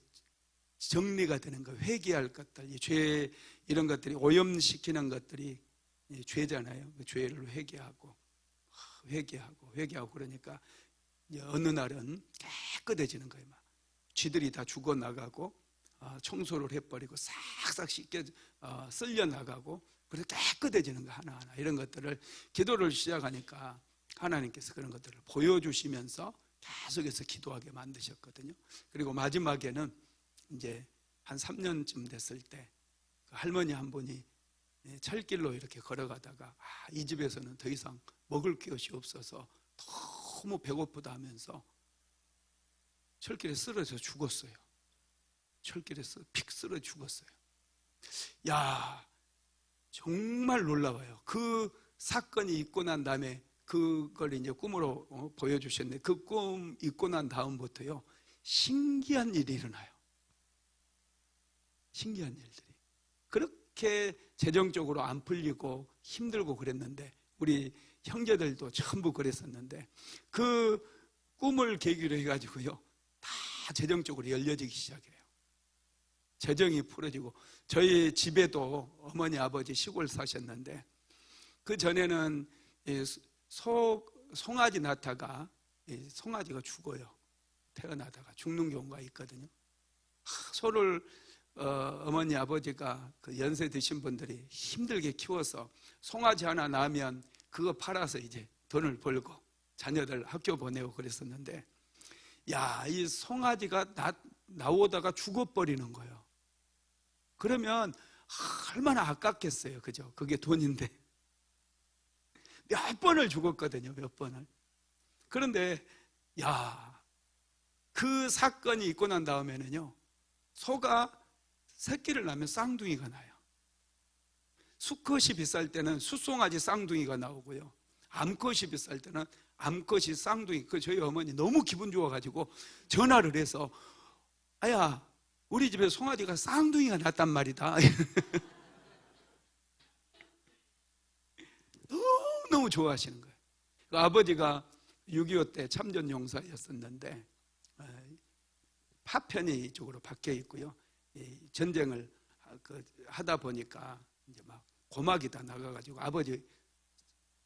정리가 되는 거예요. 회개할 것들, 이 죄 이런 것들이 오염시키는 것들이 죄잖아요. 그 죄를 회개하고 그러니까 어느 날은 깨끗해지는 거예요. 막 쥐들이 다 죽어 나가고 청소를 해버리고 싹싹 씻겨 쓸려 나가고, 그래서 깨끗해지는 거 하나하나. 이런 것들을 기도를 시작하니까 하나님께서 그런 것들을 보여주시면서 계속해서 기도하게 만드셨거든요. 그리고 마지막에는 이제 한 3년쯤 됐을 때 할머니 한 분이 철길로 이렇게 걸어가다가 이 집에서는 더 이상 먹을 것이 없어서 너무 배고프다 하면서 철길에 쓰러져 죽었어요. 철길에서 픽 쓰러져 죽었어요. 야, 정말 놀라워요. 그 사건이 있고 난 다음에 그걸 이제 꿈으로 보여주셨는데, 그 꿈 있고 난 다음부터요, 신기한 일이 일어나요. 신기한 일들이. 그렇게 재정적으로 안 풀리고 힘들고 그랬는데, 우리 형제들도 전부 그랬었는데, 그 꿈을 계기로 해가지고요, 다 재정적으로 열려지기 시작해요. 재정이 풀어지고. 저희 집에도 어머니 아버지 시골 사셨는데, 그 전에는 송아지 낳다가 송아지가 죽어요. 태어나다가 죽는 경우가 있거든요. 소를 어머니 아버지가 그 연세 드신 분들이 힘들게 키워서 송아지 하나 낳으면 그거 팔아서 이제 돈을 벌고 자녀들 학교 보내고 그랬었는데, 야, 이 송아지가 나오다가 죽어버리는 거예요. 그러면 얼마나 아깝겠어요. 그죠? 그게 돈인데. 몇 번을 죽었거든요. 몇 번을. 그런데 야, 그 사건이 있고 난 다음에는요, 소가 새끼를 낳으면 쌍둥이가 나요. 수컷이 비쌀 때는 숫송아지 쌍둥이가 나오고요, 암컷이 비쌀 때는 암컷이 쌍둥이. 그 저희 어머니 너무 기분 좋아가지고 전화를 해서, 아야, 우리 집에 송아지가 쌍둥이가 났단 말이다. 너무 좋아하시는 거예요. 그 아버지가 6.25 때 참전용사였었는데 파편이 이쪽으로 박혀 있고요, 전쟁을 하다 보니까 이제 막 고막이 다 나가가지고 아버지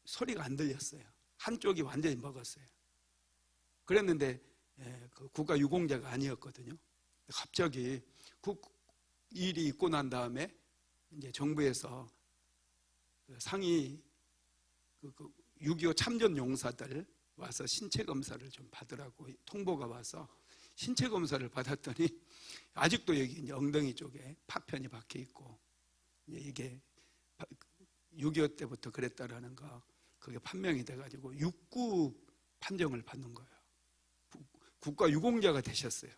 소리가 안 들렸어요. 한쪽이 완전히 먹었어요. 그랬는데 그 국가 유공자가 아니었거든요. 갑자기 그 일이 있고 난 다음에 이제 정부에서 상위 6.25 참전 용사들 와서 신체 검사를 좀 받으라고 통보가 와서 신체 검사를 받았더니 아직도 여기 이제 엉덩이 쪽에 파편이 박혀 있고, 이게 6.25 때부터 그랬다라는 거, 그게 판명이 돼가지고 6급 판정을 받는 거예요. 국가 유공자가 되셨어요.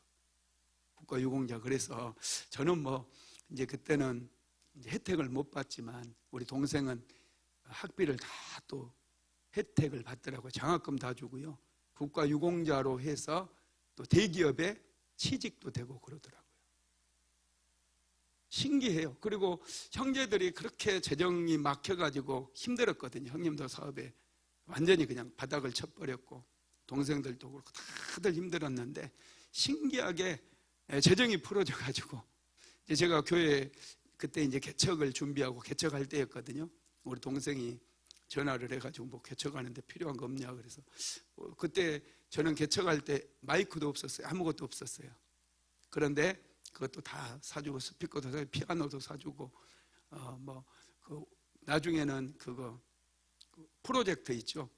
국가 유공자. 그래서 저는 뭐 이제 그때는 이제 혜택을 못 받지만 우리 동생은 학비를 다 또 혜택을 받더라고요. 장학금 다 주고요, 국가 유공자로 해서 또 대기업에 취직도 되고 그러더라고요. 신기해요. 그리고 형제들이 그렇게 재정이 막혀가지고 힘들었거든요. 형님도 사업에 완전히 그냥 바닥을 쳐버렸고, 동생들도 그렇고 다들 힘들었는데 신기하게 재정이 풀어져 가지고 제가 교회 그때 이제 개척을 준비하고 개척할 때였거든요. 우리 동생이 전화를 해가지고 뭐 개척하는데 필요한 거 없냐 그래서 그때 저는 개척할 때 마이크도 없었어요. 아무것도 없었어요. 그런데 그것도 다 사주고 스피커도 사주고 피아노도 사주고 나중에는 그거 프로젝터 있죠.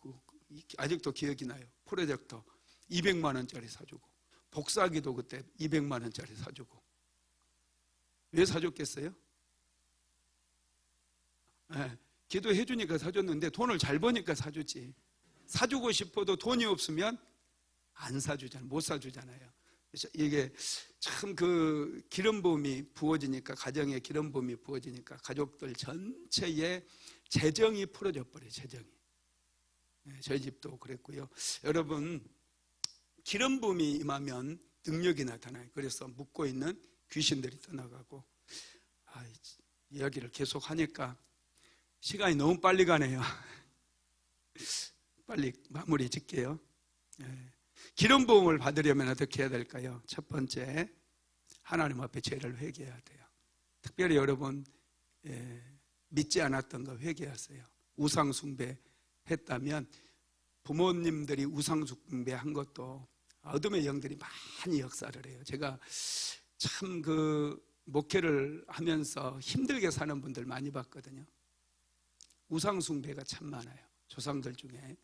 아직도 기억이 나요. 프로젝터 200만 원짜리 사주고 복사기도 그때 200만 원짜리 사주고. 왜 사줬겠어요? 네, 기도해 주니까 사줬는데 돈을 잘 버니까 사주지. 사주고 싶어도 돈이 없으면 안 사주잖아요. 못 사주잖아요. 그래서 이게 참 그 기름 부음이 부어지니까, 가정에 기름 부음이 부어지니까 가족들 전체에 재정이 풀어져 버려요. 재정이. 네, 저희 집도 그랬고요. 여러분, 기름 부음이 임하면 능력이 나타나요. 그래서 묻고 있는 귀신들이 떠나가고. 이야기를 계속 하니까 시간이 너무 빨리 가네요. 빨리 마무리 짓게요. 기름 부음을 받으려면 어떻게 해야 될까요? 첫 번째, 하나님 앞에 죄를 회개해야 돼요. 특별히 여러분 믿지 않았던 거 회개하세요. 우상 숭배 했다면 부모님들이 우상 숭배한 것도 어둠의 영들이 많이 역사를 해요. 제가 참 그 목회를 하면서 힘들게 사는 분들 많이 봤거든요. 우상 숭배가 참 많아요. 조상들 중에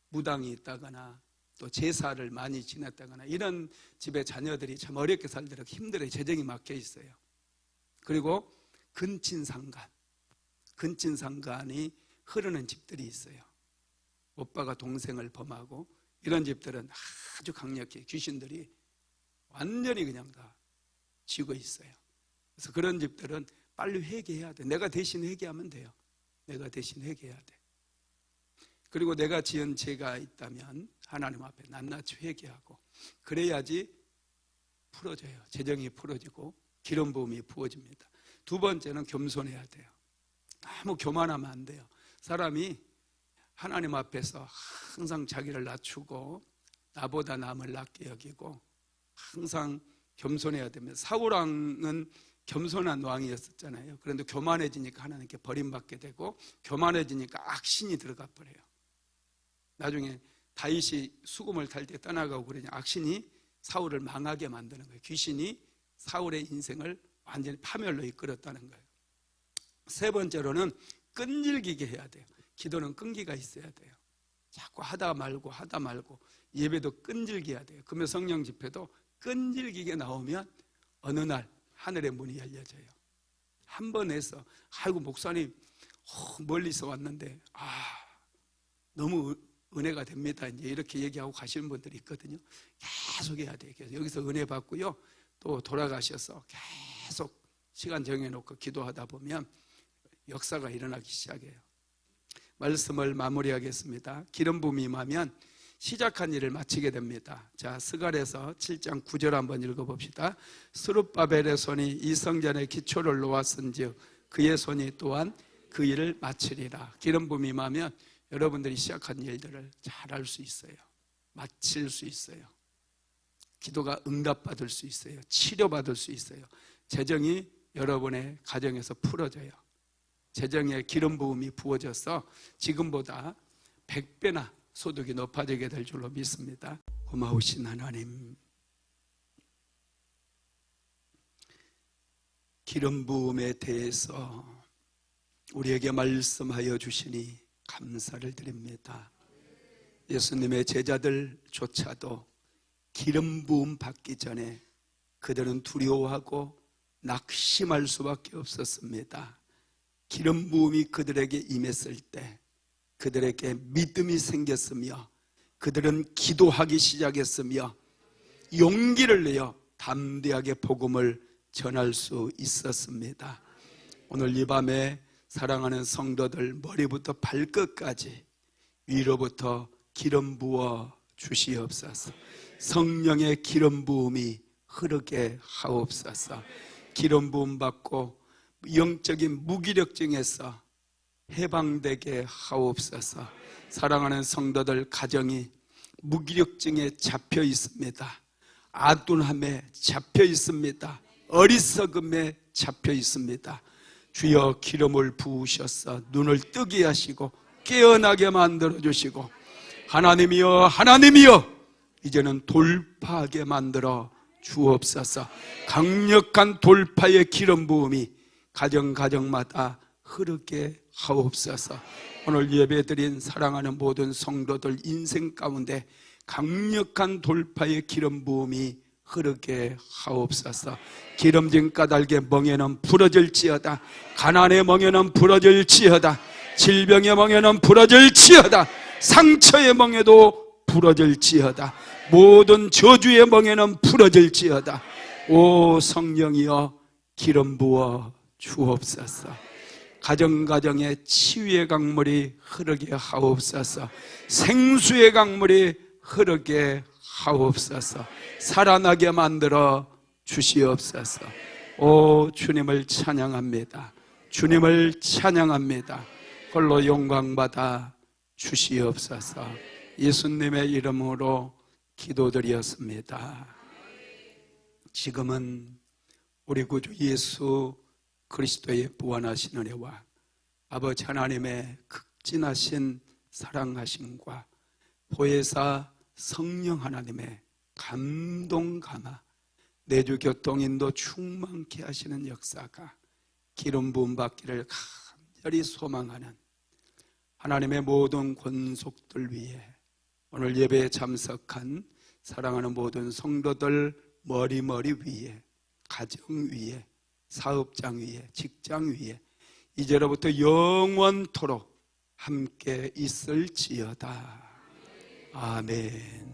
무당이 있다거나 또 제사를 많이 지냈다거나 이런 집에 자녀들이 참 어렵게 살도록 힘들어요. 재정이 막혀 있어요. 그리고 근친상간이 흐르는 집들이 있어요. 오빠가 동생을 범하고 이런 집들은 아주 강력해. 귀신들이 완전히 그냥 다 쥐고 있어요. 그래서 그런 집들은 빨리 회개해야 돼. 내가 대신 회개하면 돼요. 내가 대신 회개해야 돼. 그리고 내가 지은 죄가 있다면 하나님 앞에 낱낱이 회개하고 그래야지 풀어져요. 재정이 풀어지고 기름 부음이 부어집니다. 두 번째는 겸손해야 돼요. 너무 교만하면 안 돼요. 사람이 하나님 앞에서 항상 자기를 낮추고 나보다 남을 낮게 여기고 항상 겸손해야 됩니다. 사울 왕은 겸손한 왕이었었잖아요. 그런데 교만해지니까 하나님께 버림받게 되고 교만해지니까 악신이 들어가 버려요. 나중에 다윗이 수금을 탈 때 떠나가고 그러니 악신이 사울을 망하게 만드는 거예요. 귀신이 사울의 인생을 완전히 파멸로 이끌었다는 거예요. 세 번째로는 끈질기게 해야 돼요. 기도는 끈기가 있어야 돼요. 자꾸 하다 말고 예배도 끈질기게 해야 돼요. 그러면 성령 집회도 끈질기게 나오면 어느 날 하늘의 문이 열려져요. 한 번 해서 아이고 목사님 멀리서 왔는데 너무 은혜가 됩니다. 이제 이렇게 얘기하고 가시는 분들이 있거든요. 계속 해야 돼요. 그래서 여기서 은혜 받고요. 또 돌아가셔서 계속 시간 정해놓고 기도하다 보면 역사가 일어나기 시작해요. 말씀을 마무리하겠습니다. 기름 부음이 임하면 시작한 일을 마치게 됩니다. 자, 스갈에서 7장 9절 한번 읽어봅시다. 스룹바벨의 손이 이 성전의 기초를 놓았은즉 그의 손이 또한 그 일을 마치리라. 기름 부음이 임하면 여러분들이 시작한 일들을 잘 할 수 있어요. 마칠 수 있어요. 기도가 응답받을 수 있어요. 치료받을 수 있어요. 재정이 여러분의 가정에서 풀어져요. 재정에 기름 부음이 부어져서 지금보다 100배나 소득이 높아지게 될 줄로 믿습니다. 고마우신 하나님, 기름 부음에 대해서 우리에게 말씀하여 주시니 감사를 드립니다. 예수님의 제자들조차도 기름 부음 받기 전에 그들은 두려워하고 낙심할 수밖에 없었습니다. 기름 부음이 그들에게 임했을 때 그들에게 믿음이 생겼으며 그들은 기도하기 시작했으며 용기를 내어 담대하게 복음을 전할 수 있었습니다. 오늘 이 밤에 사랑하는 성도들 머리부터 발끝까지 위로부터 기름 부어 주시옵소서. 성령의 기름 부음이 흐르게 하옵소서. 기름 부음 받고 영적인 무기력증에서 해방되게 하옵소서. 사랑하는 성도들 가정이 무기력증에 잡혀 있습니다. 아둔함에 잡혀 있습니다. 어리석음에 잡혀 있습니다. 주여 기름을 부으셔서 눈을 뜨게 하시고 깨어나게 만들어 주시고, 하나님이여 하나님이여 이제는 돌파하게 만들어 주옵소서. 강력한 돌파의 기름 부음이 가정마다 흐르게 하옵소서. 오늘 예배드린 사랑하는 모든 성도들 인생 가운데 강력한 돌파의 기름 부음이 흐르게 하옵소서. 기름진 까닭의 멍에는 부러질지어다. 가난의 멍에는 부러질지어다. 질병의 멍에는 부러질지어다. 상처의 멍에도 부러질지어다. 모든 저주의 멍에는 부러질지어다. 오 성령이여 기름 부어 주옵소서. 가정가정에 치유의 강물이 흐르게 하옵소서. 생수의 강물이 흐르게 하옵소서. 살아나게 만들어 주시옵소서. 오 주님을 찬양합니다. 주님을 찬양합니다. 홀로 영광받아 주시옵소서. 예수님의 이름으로 기도드렸습니다. 지금은 우리 구주 예수 그리스도의 무한하신 은혜와 아버지 하나님의 극진하신 사랑하심과 보혜사 성령 하나님의 감동 감화, 내주 교통인도 충만케 하시는 역사가 기름 부음 받기를 간절히 소망하는 하나님의 모든 권속들 위해 오늘 예배에 참석한 사랑하는 모든 성도들 머리 위에, 가정 위에, 사업장 위에, 직장 위에 이제로부터 영원토록 함께 있을지어다. 아멘.